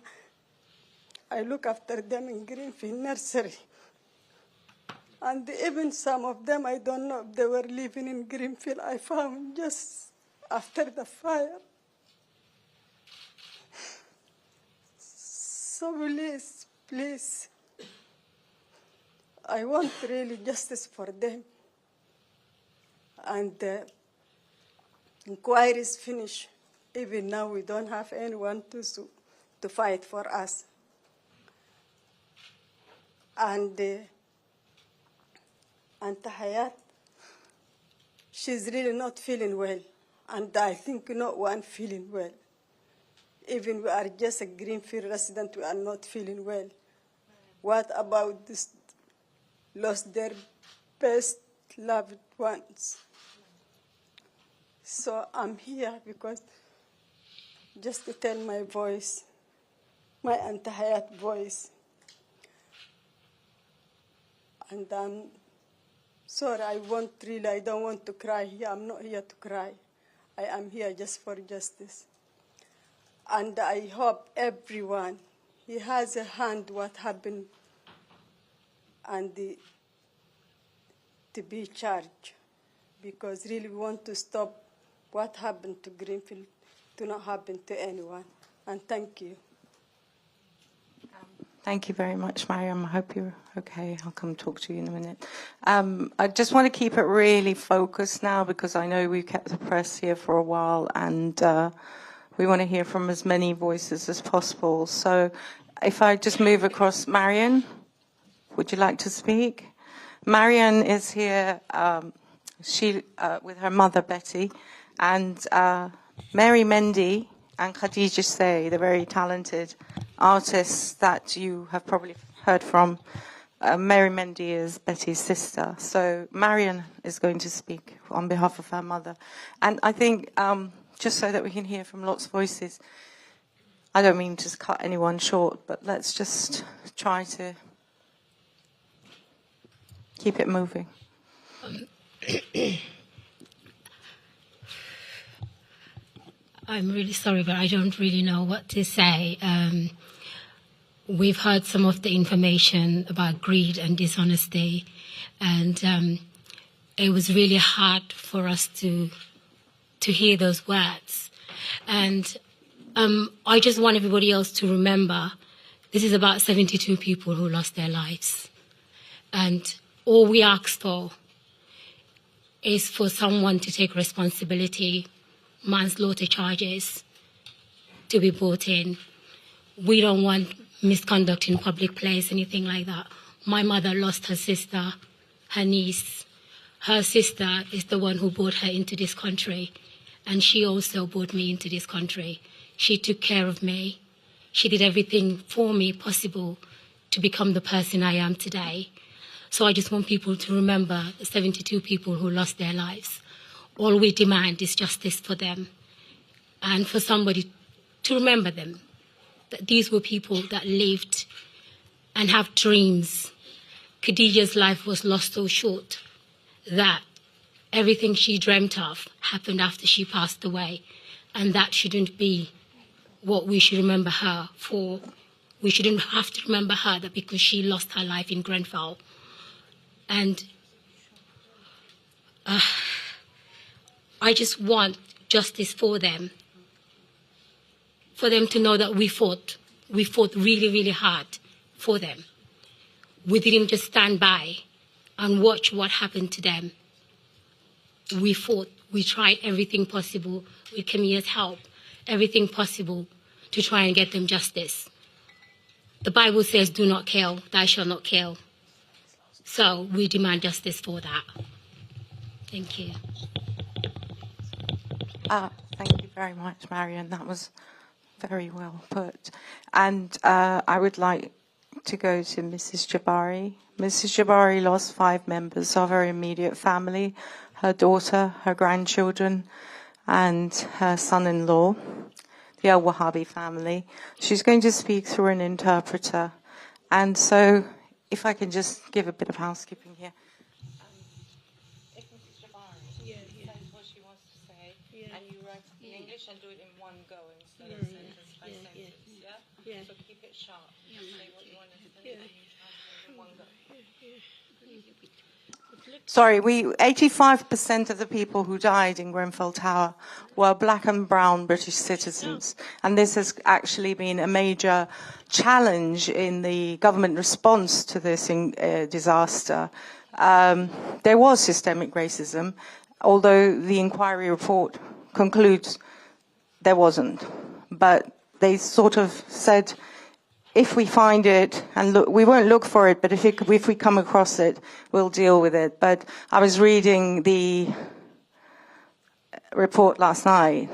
M: I look after them in Greenfield Nursery. And even some of them, I don't know if they were living in Greenfield, I found just after the fire. So please, please, I want really justice for them. And the inquiry is finished. Even now, we don't have anyone to fight for us. And Auntie Hayat, she's really not feeling well. And I think no one feeling well. Even we are just a Greenfield resident, we are not feeling well. What about this lost their best loved ones? So I'm here because just to tell my voice, my Auntie Hayat voice. And I'm sorry, I don't want to cry here. I'm not here to cry. I am here just for justice. And I hope everyone, he has a hand what happened and to be charged. Because really we want to stop what happened to Greenfield to not happen to anyone. And thank you.
N: Thank you very much, Mariam. I hope you're okay. I'll come talk to you in a minute. I just want to keep it really focused now because I know we've kept the press here for a while and we want to hear from as many voices as possible. So if I just move across, Marian, would you like to speak? Marian is here with her mother, Betty, and Mary Mendy and Khadija Say, the very talented artists that you have probably heard from. Mary Mendy is Betty's sister. So Marian is going to speak on behalf of her mother. And I think, just so that we can hear from lots of voices, I don't mean to cut anyone short, but let's just try to keep it moving.
O: I'm really sorry, but I don't really know what to say. We've heard some of the information about greed and dishonesty, and it was really hard for us to hear those words. And I just want everybody else to remember this is about 72 people who lost their lives. And all we ask for is for someone to take responsibility, manslaughter charges to be brought in. We don't want misconduct in public place, anything like that. My mother lost her sister, her niece. Her sister is the one who brought her into this country, and she also brought me into this country. She took care of me. She did everything for me possible to become the person I am today. So I just want people to remember the 72 people who lost their lives. All we demand is justice for them and for somebody to remember them, that these were people that lived and have dreams. Khadija's life was lost so short that everything she dreamt of happened after she passed away, and that shouldn't be what we should remember her for. We shouldn't have to remember her that because she lost her life in Grenfell. And I just want justice for them to know that we fought really, really hard for them. We didn't just stand by and watch what happened to them. We fought. We tried everything possible with Camilla's help, everything possible to try and get them justice. The Bible says, do not kill, thou shalt not kill. So we demand justice for that. Thank you.
N: Thank you very much, Marion. That was very well put. And I would like to go to Mrs. Jabari. Mrs. Jabari lost 5 members of her immediate family, her daughter, her grandchildren, and her son-in-law, the Al-Wahabi family. She's going to speak through an interpreter. And so, if I can just give a bit of housekeeping here. If Mrs. Jabari says what she wants to say, and you write it in English and do it in one go instead of sentence by sentence, yeah? So keep it sharp. Say what you want to say, and you translate in one go. Sorry, 85% of the people who died in Grenfell Tower were black and brown British citizens. And this has actually been a major challenge in the government response to this disaster. There was systemic racism, although the inquiry report concludes there wasn't. But they sort of said, if we find it, and look, we won't look for it, but if we come across it, we'll deal with it. But I was reading the report last night,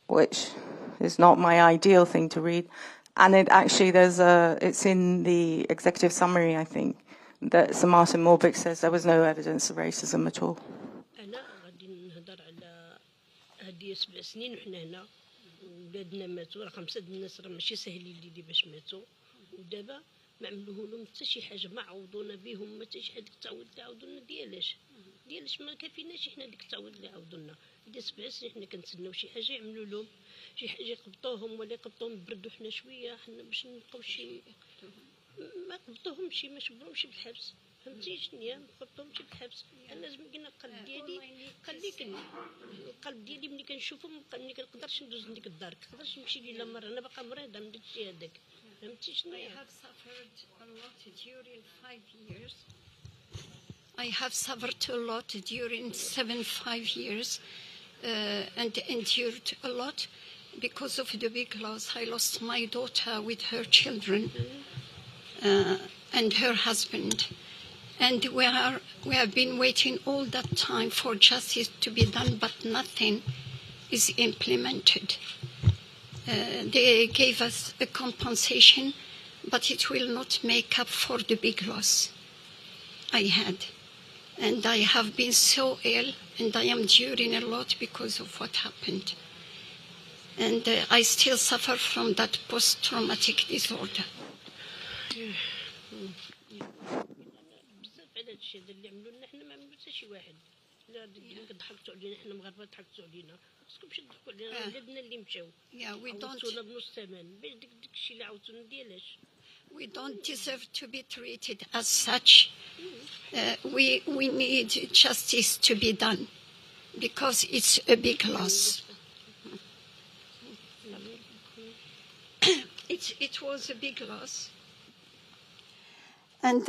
N: which is not my ideal thing to read, and it actually it's in the executive summary, I think, that Sir Martin Morbick says there was no evidence of racism at all.
P: ولادنا ماتوا راه 5 الناس راه ماشي ساهلين لي باش ماتوا ودابا ما عملوه لهم حتى شي حاجه ما عوضونا بهم ما حتى شي حاجه التعويض اللي عاودونا ديالاش ما كافيناش حنا ديك التعويض اللي عاودونا اذا 7 سنين حنا كنتسناو شي حاجه يعملوا لهم شي حاجه يقبطوهم ولا يقبطوهم يبردوا حنا شويه حنا باش نبقاو شي ما قبطوهمش ما شبروهمش بالحبس فهمتي شنو ما قبطوهمش بالحبس انا لازم قلنا القلب ديالي خليك القلب ديالي ملي كنشوفهم ملي كنقدرش ندوز لديك الدار كنقدرش نمشي ليله مره انا باقا مريضه من داكشي هذاك فهمتي شنو
Q: I have suffered a lot during 5 years. I have suffered a lot during 5 years and endured a lot because of the big loss. I lost my daughter with her children and her husband. And we have been waiting all that time for justice to be done, but nothing is implemented. They gave us a compensation, but it will not make up for the big loss I had. And I have been so ill, and I am enduring a lot because of what happened. And I still suffer from that post-traumatic disorder.
P: الشيء اللي عملوا لنا حنا ما عملوا حتى شي واحد لا ضحكتوا علينا حنا مغاربه ضحكتوا علينا خصكمش تضحكوا علينا ولادنا اللي مشاو عوضتونا بنص الثمن باش داك الشيء اللي عاودتونا ديالاش
Q: We don't deserve to be treated as such. We need justice to be done because it's a big loss. It was a big loss. And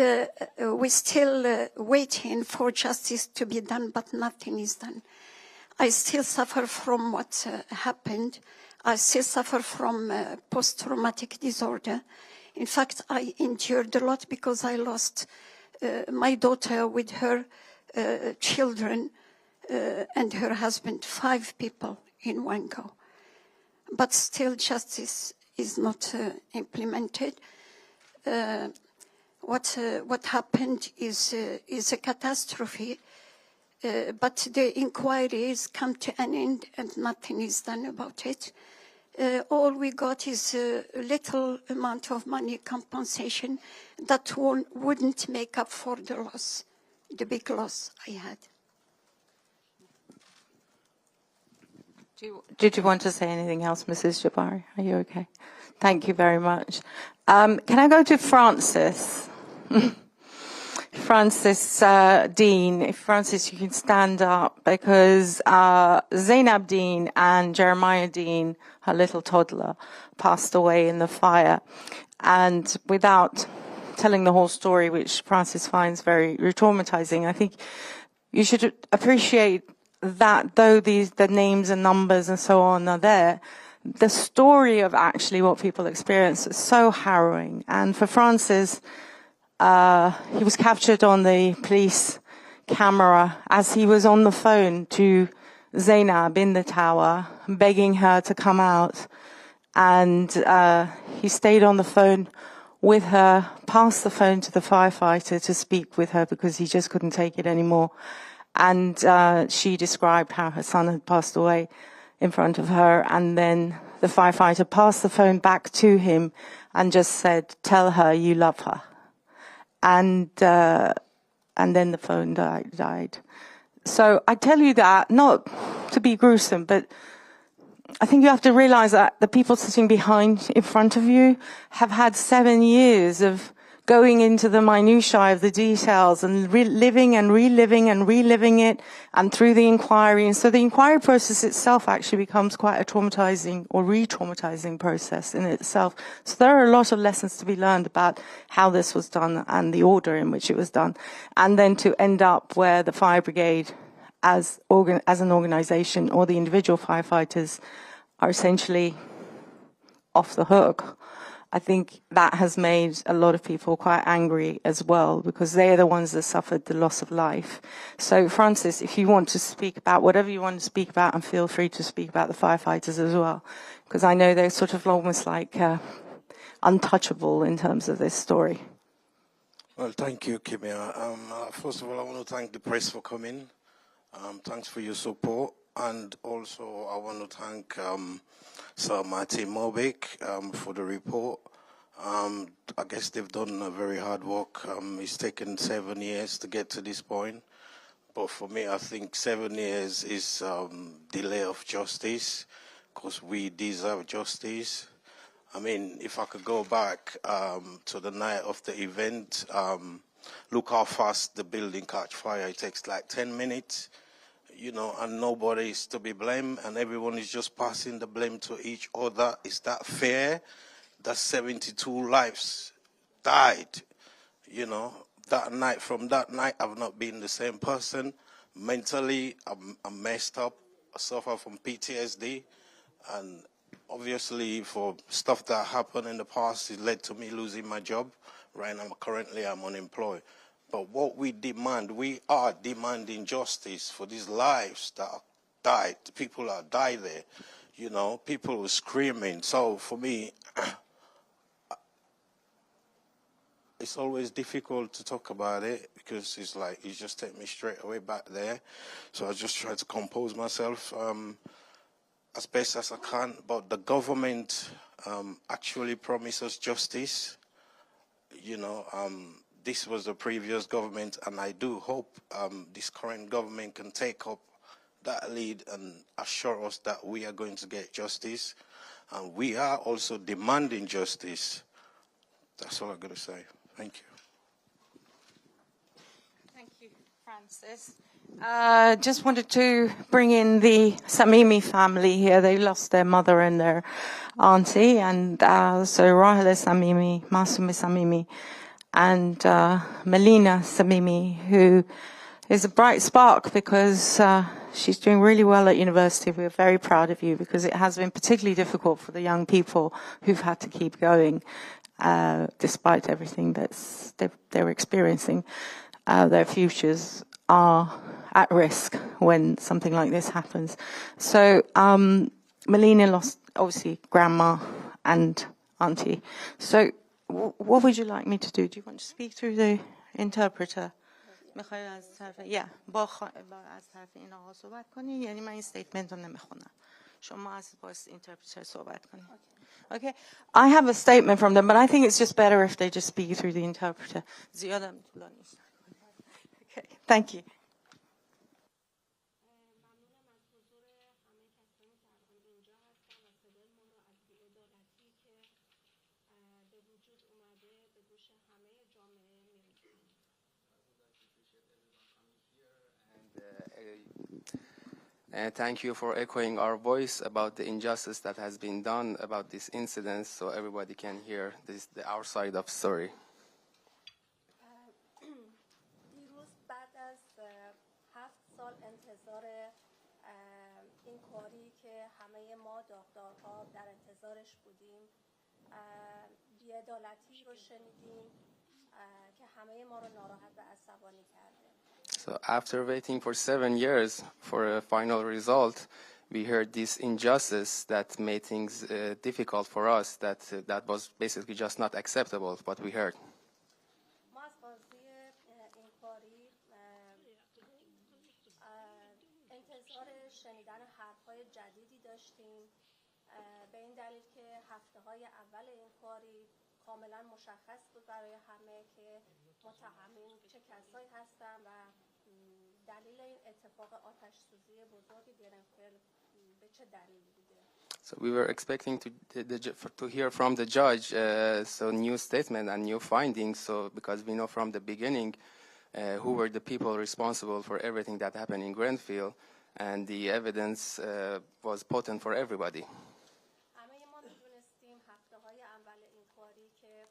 Q: we're still waiting for justice to be done, but nothing is done. I still suffer from what happened. I still suffer from post-traumatic disorder. In fact, I endured a lot because I lost my daughter with her children and her husband, 5 people in one go. But still justice is not implemented. What happened is a catastrophe, but the inquiries come to an end and nothing is done about it. All we got is a little amount of money compensation that wouldn't make up for the loss, the big loss I had.
N: Did you want to say anything else, Mrs. Jabari? Are you okay? Thank you very much. Can I go to Francis? Francis Dean, if Francis, you can stand up, because Zainab Dean and Jeremiah Dean, her little toddler, passed away in the fire. And without telling the whole story, which Francis finds very traumatizing, I think you should appreciate that though the names and numbers and so on are there, the story of actually what people experience is so harrowing. And for Francis, he was captured on the police camera as he was on the phone to Zainab in the tower, begging her to come out. And he stayed on the phone with her, passed the phone to the firefighter to speak with her because he just couldn't take it anymore. And she described how her son had passed away in front of her. And then the firefighter passed the phone back to him and just said, "Tell her you love her." And then the phone died. So I tell you that, not to be gruesome, but I think you have to realize that the people sitting in front of you have had 7 years of going into the minutiae of the details and living and reliving it, and through the inquiry. And so the inquiry process itself actually becomes quite a traumatizing or re-traumatizing process in itself. So there are a lot of lessons to be learned about how this was done and the order in which it was done. And then to end up where the Fire Brigade as an organization, or the individual firefighters, are essentially off the hook. I think that has made a lot of people quite angry as well, because they are the ones that suffered the loss of life. So, Francis, if you want to speak about whatever you want to speak about, and feel free to speak about the firefighters as well, because I know they're sort of almost like untouchable in terms of this story.
R: Well, thank you, Kimia. First of all, I want to thank the press for coming. Thanks for your support. And also, I want to thank Sir Martin Mobic for the report. I guess they've done a very hard work. It's taken 7 years to get to this point. But for me, I think 7 years is delay of justice, because we deserve justice. I mean, if I could go back to the night of the event, look how fast the building catch fire. It takes like 10 minutes. You know, and nobody is to be blamed, and everyone is just passing the blame to each other. Is that fair? That 72 lives died. You know, that night, from that night, I've not been the same person. Mentally, I'm messed up. I suffer from PTSD, and obviously for stuff that happened in the past, it led to me losing my job. Right now, currently, I'm unemployed. But what we demand, we are demanding justice for these lives that died. People that died there, you know, people were screaming. So for me, it's always difficult to talk about it, because it's like, you just take me straight away back there. So I just try to compose myself as best as I can. But the government actually promises justice, you know. This was the previous government, and I do hope this current government can take up that lead and assure us that we are going to get justice. And we are also demanding justice. That's all I've got to say. Thank you.
N: Thank you, Francis. Just wanted to bring in the Samimi family here. They lost their mother and their auntie, and so Rahila Samimi, Masumi Samimi, and Melina Samimi, who is a bright spark because she's doing really well at university. We're very proud of you, because it has been particularly difficult for the young people who've had to keep going despite everything they're experiencing. Their futures are at risk when something like this happens. So Melina lost, obviously, grandma and auntie. So what would you like me to do? Do you want to speak through the interpreter? Yeah. با از طرف این آقا صحبت کنی، یعنی من این statement رو نمیخونم. شما از باعث interpreter صحبت کنی. Okay. I have a statement from them, but I think it's just better if they just speak through the interpreter. زیادم طولانی نیست. Okay. Thank you.
S: And thank you for echoing our voice about the injustice that has been done about this incident, so everybody can hear our side of the story.
T: دیروز بعد از 7 سال انتظار این کاری که همه ما داغدارها در انتظارش بودیم، بی‌عدالتی رو شنیدیم که همه ما رو ناراحت و عصبانی کرده.
S: So after waiting for 7 years for a final result, we heard this injustice that made things difficult for us, that was basically just not acceptable, what we heard.
T: ما از قاضی این کاری انتظار شنیدن حرف‌های جدیدی داشتیم به این دلیل که هفته‌های اول این کاری کاملا مشخص بود برای همه که متهمین چه کسایی هستن و دلیل این اتفاق آتش سوزی بزرگ گرنفل به چه دلیلی بوده.
S: So we were expecting to hear from the judge so new statement and new findings, so because we know from the beginning who were the people responsible for everything that happened in Grenfell, and the evidence was potent for everybody.
T: همه ما می‌دونستیم هفته‌های اول این کاری که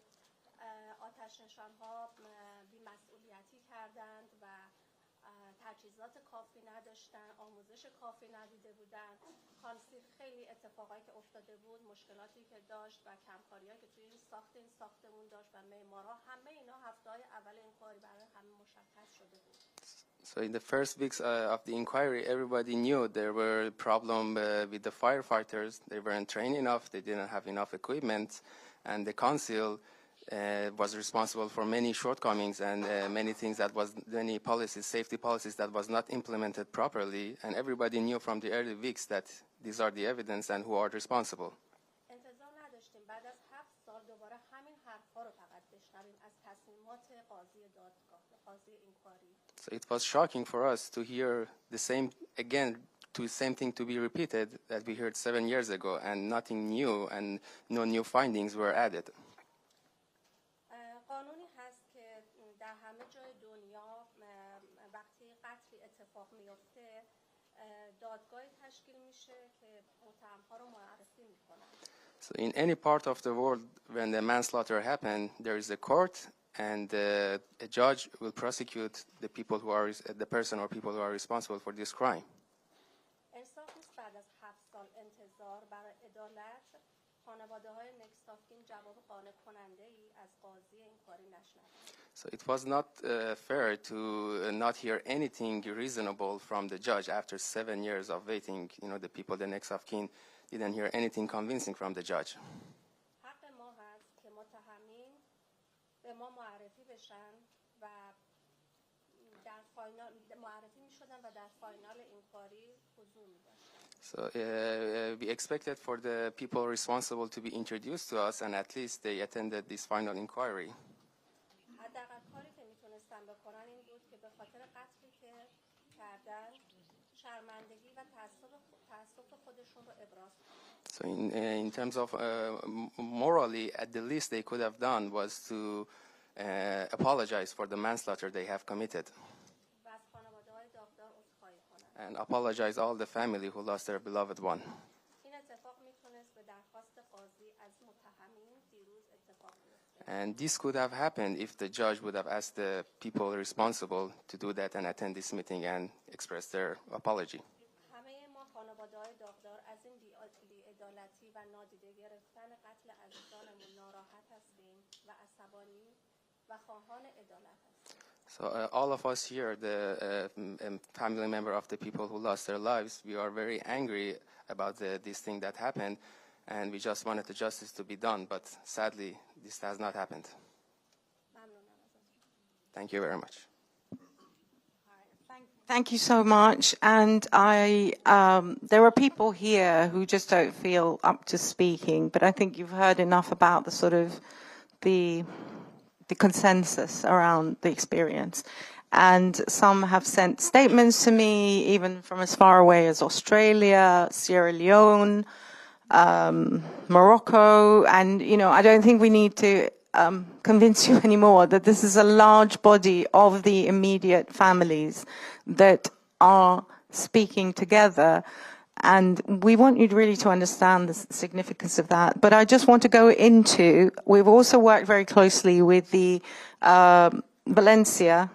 T: آتش نشان‌ها بی‌مسئولیتی کردند و تجهیزات کافی نداشتن، آموزش کافی ندیده بودن، کانسیل خیلی اتفاقایی که افتاده بود، مشکلاتی که داشت و کمکاریایی که توی این ساختمون داشت و معمارا، همه اینا هفته‌های اول این کاری برای همه مشخص شده بود.
S: So in the first weeks of the inquiry, everybody knew there were problems with the firefighters. They weren't trained enough, they didn't have enough equipment, and the council was responsible for many shortcomings and many policies, safety policies that was not implemented properly, and everybody knew from the early weeks that these are the evidence and who are responsible.
T: انتظار نداشتیم بعد از 7 سال دوباره همین حرفا رو فقط بشنویم از تصمیمات قاضی دادگاه، قاضی این کاری.
S: So it was shocking for us to hear the same thing to be repeated that we heard 7 years ago, and nothing new and no new findings were added.
T: قانونی هست که در همه جای دنیا وقتی قتلی اتفاق میفته دادگاهی تشکیل میشه که متهم‌ها رو معرفی میکنن.
S: So in any part of the world when the manslaughter happened, there is a court and a judge will prosecute the people who are the person or people who are responsible for this crime.
T: انصاف نیست بعد از 7 سال انتظار برای عدالت خانواده‌های نکستافکین جواب قانع کننده‌ای از قاضی این کاری نشنوند.
S: So it was not fair to not hear anything reasonable from the judge after 7 years of waiting. The people, the next of kin, didn't hear anything convincing from the judge.
T: حق ما هست که متهمین به ما معرفی بشن و در فاینال معرفی می‌شدن و در فاینال این کاری حضور می‌داشتن.
S: So we expected for the people responsible to be introduced to us, and at least they attended this final inquiry.
T: حداقل کاری که میتونستن بکنن این بود که به خاطر قتلی که کردن شرمندگی و تأسف خودشون رو ابراز کنن.
S: So in terms of morally, at the least they could have done was to apologize for the manslaughter they have committed.
T: و از خانواده‌های داغدار عذرخواهی کنن.
S: And apologize all the family who lost their beloved one.
T: این اتفاق میتونست به درخواست قاضی از متهمین دیروز اتفاق بیفته.
S: And this could have happened if the judge would have asked the people responsible to do that and attend this meeting and express their apology.
T: همه ما خانواده‌های داغدار از این بی‌عدالتی و نادیده گرفتن قتل عزیزانمون ناراحت هستیم و عصبانی و خواهان عدالت هستیم.
S: So all of us here, the family member of the people who lost their lives, we are very angry about this thing that happened, and we just wanted the justice to be done, but sadly, this has not happened. Thank you very much.
N: Thank you so much. And there are people here who just don't feel up to speaking, but I think you've heard enough about the sort of the consensus around the experience. And some have sent statements to me, even from as far away as Australia, Sierra Leone, Morocco. And, I don't think we need to convince you anymore that this is a large body of the immediate families that are speaking together. And we want you really to understand the significance of that. But I just want to go into, we've also worked very closely with the Valencia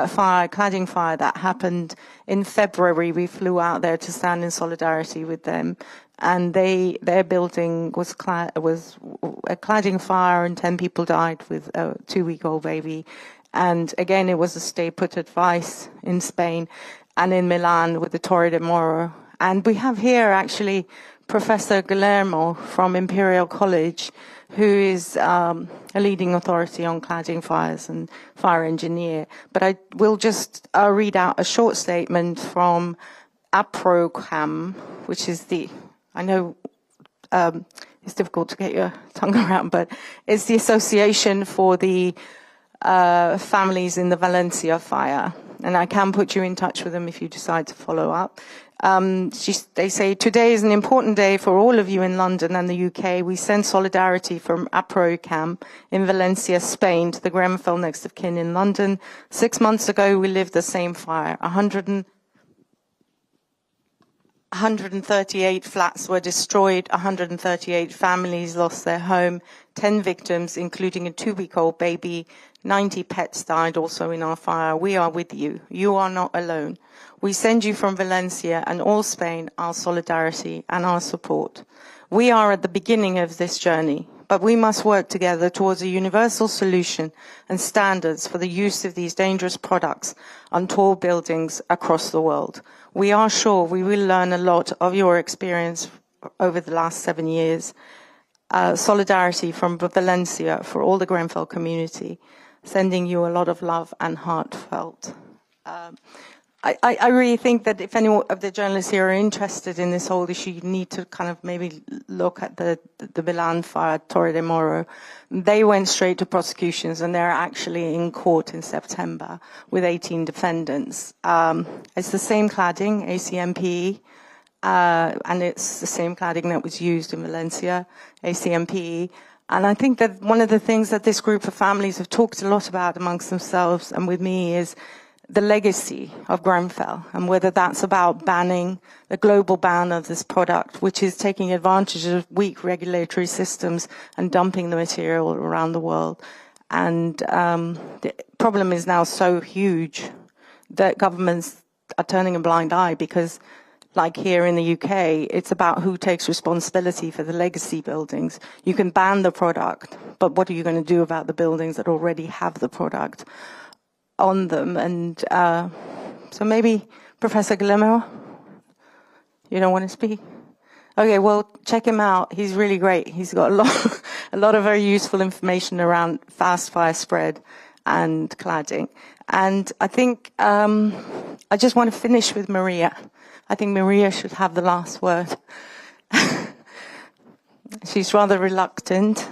N: fire, cladding fire that happened in February. We flew out there to stand in solidarity with them. And their building was a cladding fire, and 10 people died with a 2-week-old baby. And again, it was a stay put advice in Spain and in Milan with the Torre de Moro. And we have here actually Professor Guillermo from Imperial College, who is a leading authority on cladding fires and fire engineer. But I will just read out a short statement from APROCAM, which is I know it's difficult to get your tongue around, but it's the Association for the Families in the Valencia Fire. And I can put you in touch with them if you decide to follow up. They say, today is an important day for all of you in London and the UK. We send solidarity from APROCAM in Valencia, Spain, to the Grenfell next of kin in London. 6 months ago, we lived the same fire. 138 flats were destroyed, 138 families lost their home, 10 victims, including a 2-week-old baby, 90 pets died also in our fire. We are with you. You are not alone. We send you from Valencia and all Spain our solidarity and our support. We are at the beginning of this journey, but we must work together towards a universal solution and standards for the use of these dangerous products on tall buildings across the world. We are sure we will learn a lot of your experience over the last 7 years. Solidarity from Valencia for all the Grenfell community, sending you a lot of love and heartfelt. I really think that if any of the journalists here are interested in this whole issue, you need to kind of maybe look at the Milan fire, Torre de Moro. They went straight to prosecutions, and they're actually in court in September with 18 defendants. It's the same cladding, ACMPE, and it's the same cladding that was used in Valencia, ACMPE. And I think that one of the things that this group of families have talked a lot about amongst themselves and with me is the legacy of Grenfell, and whether that's about banning the global ban of this product, which is taking advantage of weak regulatory systems and dumping the material around the world. And the problem is now so huge that governments are turning a blind eye because, like here in the UK, it's about who takes responsibility for the legacy buildings. You can ban the product, but what are you going to do about the buildings that already have the product on them? And so maybe Professor Guillermo, you don't want to speak? Okay, well, check him out. He's really great. He's got a lot of very useful information around fast fire spread and cladding. And I think I just want to finish with Maria. I think Maria should have the last word. She's rather reluctant.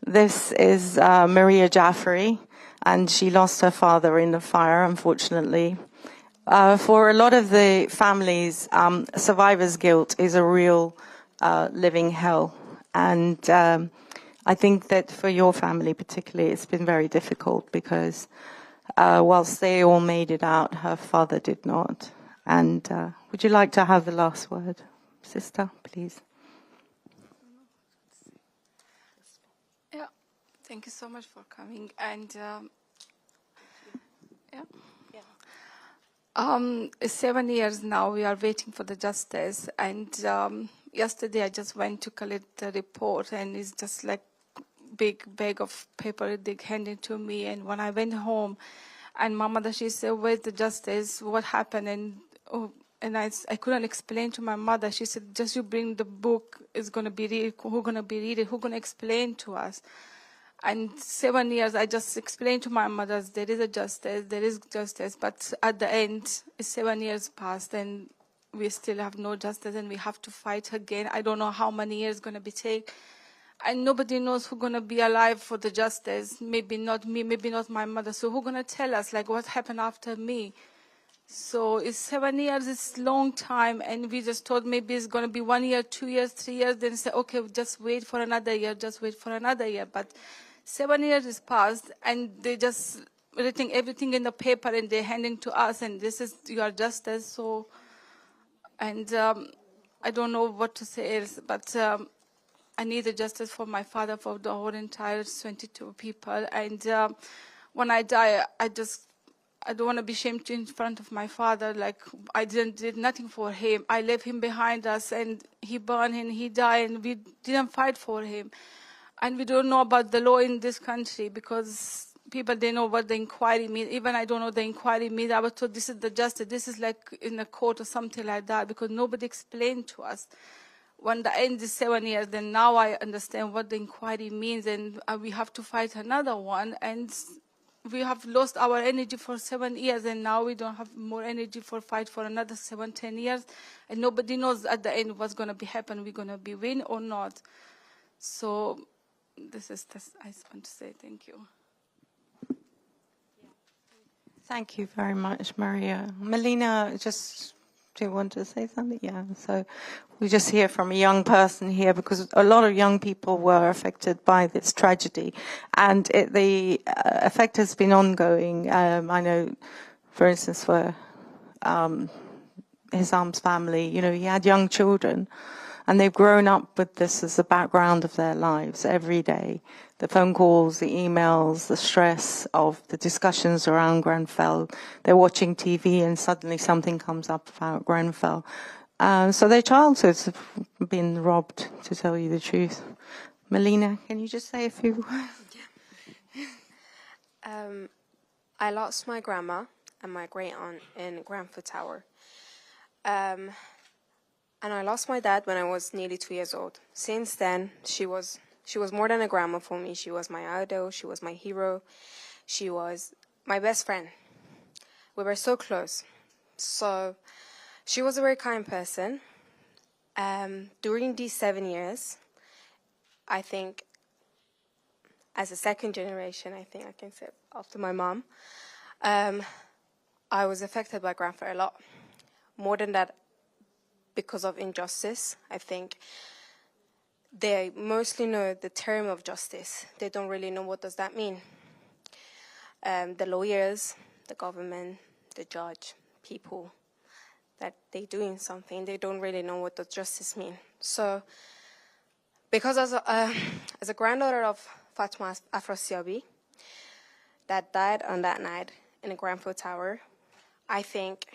N: This is Maria Jaffrey, and she lost her father in the fire, unfortunately. For a lot of the families, survivor's guilt is a real living hell. And I think that for your family particularly, it's been very difficult because whilst they all made it out, her father did not. And would you like to have the last word, sister, please?
D: Yeah, thank you so much for coming. And 7 years now we are waiting for the justice. And yesterday I just went to collect the report, and it's just like big bag of paper they handed to me. And when I went home, and my mother, she said, "Where's the justice? What happened?" And I couldn't explain to my mother. She said, "Just you bring the book. It's gonna be read. Who's gonna be read it? Who's gonna explain to us?" And 7 years, I just explained to my mother, there is a justice, there is justice. But at the end, 7 years passed, and we still have no justice, and we have to fight again. I don't know how many years it's gonna be take. And nobody knows who's going to be alive for the justice. Maybe not me, maybe not my mother. So who's going to tell us, like, what happened after me? So it's 7 years, it's a long time. And we just thought maybe it's going to be 1 year, 2 years, 3 years. Then say, okay, just wait for another year, just wait for another year. But 7 years is passed, and they just writing everything in the paper and they're handing to us, and this is your justice. So, and I don't know what to say else, but I need the justice for my father, for the whole entire 22 people. And when I die, I don't want to be shamed in front of my father. Like, I did nothing for him. I left him behind us, and he burned and he died, and we didn't fight for him. And we don't know about the law in this country, because people, they know what the inquiry means. Even I don't know the inquiry means. I was told this is the justice. This is like in a court or something like that, because nobody explained to us. When the end is 7 years, then now I understand what the inquiry means, and we have to fight another one. And we have lost our energy for 7 years, and now we don't have more energy for fight for another 7, 10 years. And nobody knows at the end what's going to be happen. We're going to be win or not. So this is I just want to say thank you.
N: Thank you very much, Maria. Melina, do you want to say something? Yeah, so we just hear from a young person here, because a lot of young people were affected by this tragedy, and the effect has been ongoing. I know, for instance, for Hisam's family, he had young children, and they've grown up with this as the background of their lives every day. The phone calls, the emails, the stress of the discussions around Grenfell. They're watching TV and suddenly something comes up about Grenfell. So their childhoods have been robbed, to tell you the truth. Melina, can you just say a few words?
U: I lost my grandma and my great-aunt in Grenfell Tower. And I lost my dad when I was nearly 2 years old. Since then, she was more than a grandma for me. She was my idol. She was my hero. She was my best friend. We were so close. So she was a very kind person. During these 7 years, I think, as a second generation, I think I can say after my mom, I was affected by Grenfell a lot. More than that, because of injustice. I think they mostly know the term of justice. They don't really know what does that mean. The lawyers, the government, the judge, people, that they're doing something, they don't really know what does justice mean. So, because as a granddaughter of Fatma Afrasiabi, that died on that night in the Grenfell Tower, I think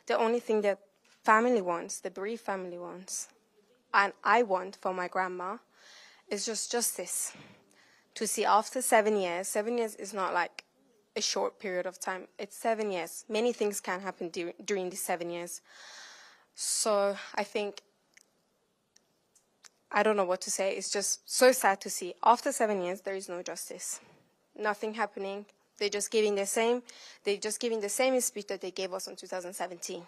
U: the only thing that family wants, the bereaved family wants, and I want for my grandma, is just justice. To see after 7 years, 7 years is not like a short period of time, it's 7 years. Many things can happen during these 7 years. So I think, I don't know what to say, it's just so sad to see. After 7 years, there is no justice. Nothing happening. They're just giving the same speech that they gave us in 2017.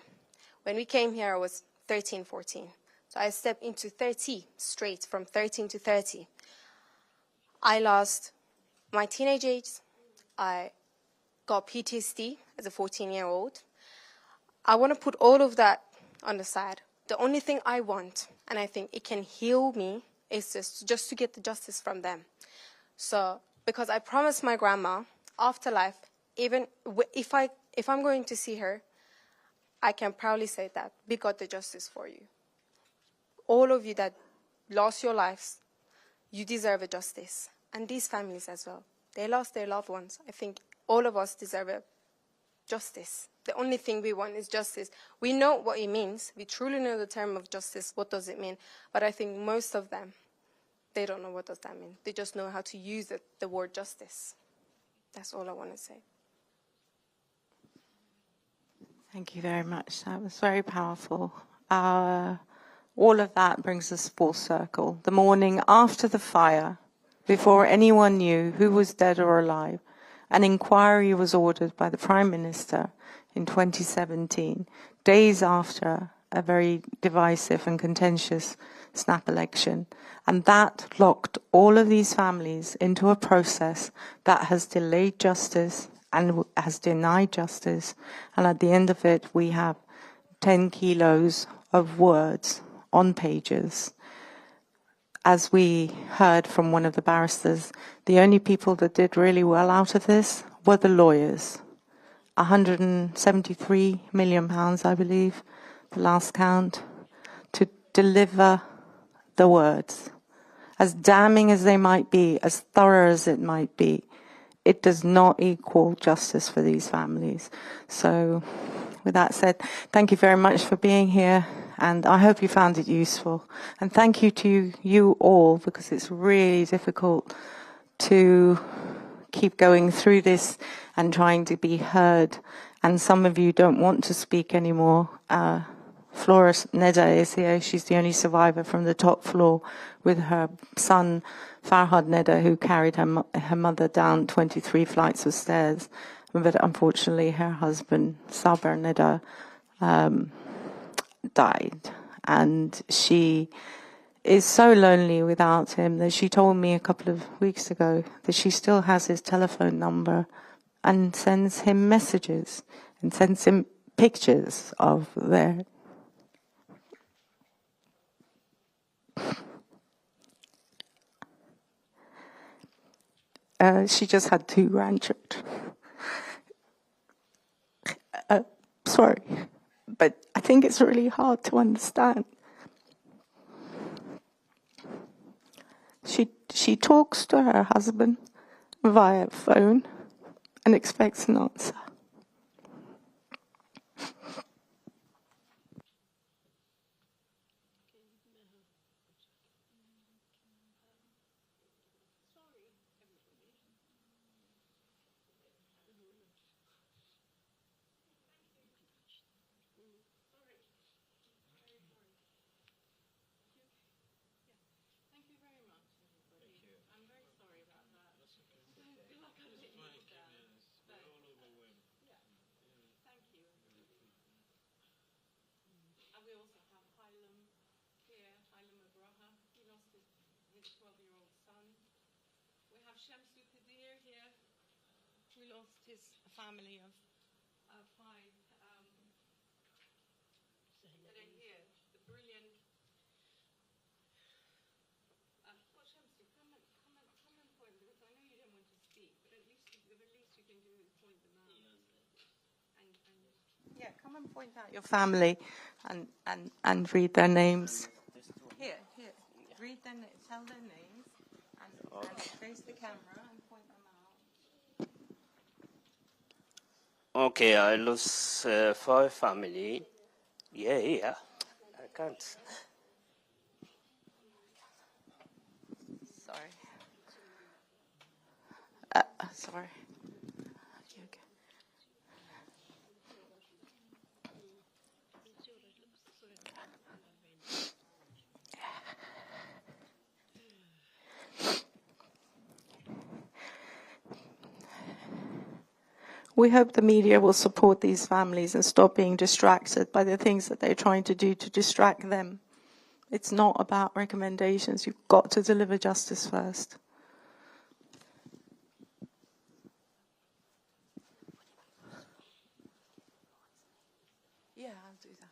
U: When we came here, I was 13, 14. So I stepped into 30 straight, from 13 to 30. I lost my teenage age. I got PTSD as a 14-year-old. I want to put all of that on the side. The only thing I want, and I think it can heal me, is just to get the justice from them. So, because I promised my grandma, afterlife, even if I'm going to see her, I can proudly say that we got the justice for you. All of you that lost your lives, you deserve a justice. And these families as well. They lost their loved ones. I think all of us deserve a justice. The only thing we want is justice. We know what it means. We truly know the term of justice. What does it mean? But I think most of them, they don't know what does that mean. They just know how to use the word justice. That's all I want to say.
N: Thank you very much. That was very powerful. All of that brings us full circle. The morning after the fire, before anyone knew who was dead or alive, an inquiry was ordered by the Prime Minister in 2017, days after a very divisive and contentious snap election. And that locked all of these families into a process that has delayed justice and has denied justice. And at the end of it, we have 10 kilos of words on pages. As we heard from one of the barristers, the only people that did really well out of this were the lawyers. £173 million, I believe, the last count, to deliver the words. As damning as they might be, as thorough as it might be, it does not equal justice for these families. So, with that said, thank you very much for being here, and I hope you found it useful. And thank you to you all, because it's really difficult to keep going through this and trying to be heard. And some of you don't want to speak anymore. Flora Neda is here. She's the only survivor from the top floor with her son, Farhad Neda, who carried her mother down 23 flights of stairs. But unfortunately, her husband, Saber Neda, died. And she is so lonely without him that she told me a couple of weeks ago that she still has his telephone number and sends him messages and sends him pictures of their... she just had 2 grandchildren. Sorry, but I think it's really hard to understand. She talks to her husband via phone and expects an answer.
F: We lost his family of 5 that are here. The brilliant. Well, Shamsu, come and point, because I know you don't want to speak, but at least you can do is point them out. Yeah, come and point out your family and read their names. Here, read their tell their names and face the camera and point them out.
A: Okay, I lost 5 family. Yeah, I can't.
F: Sorry. Sorry.
N: We hope the media will support these families and stop being distracted by the things that they're trying to do to distract them. It's not about recommendations. You've got to deliver justice first.
F: Yeah, I'll do that.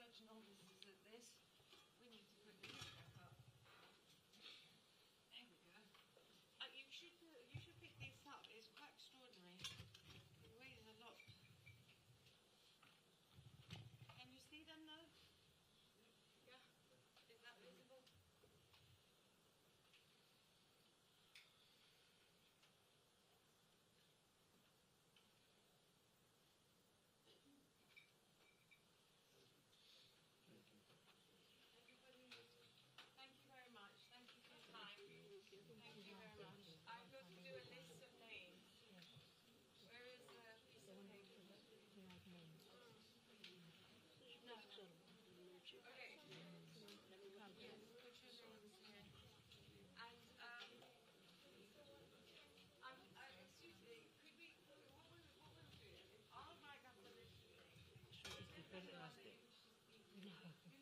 F: much notice is this? We need to put this back up. There we go. You should pick this up. It's quite extraordinary. It weighs a lot. Can you see them though? Yeah. Is that visible? Thank you very much. Thank you for your time. Thank you very much. I've got to do a list of names. Where is the piece of paper? No. Okay. Yes, put your names here. And excuse me, could we? What we'll do? I'll write up the list of names.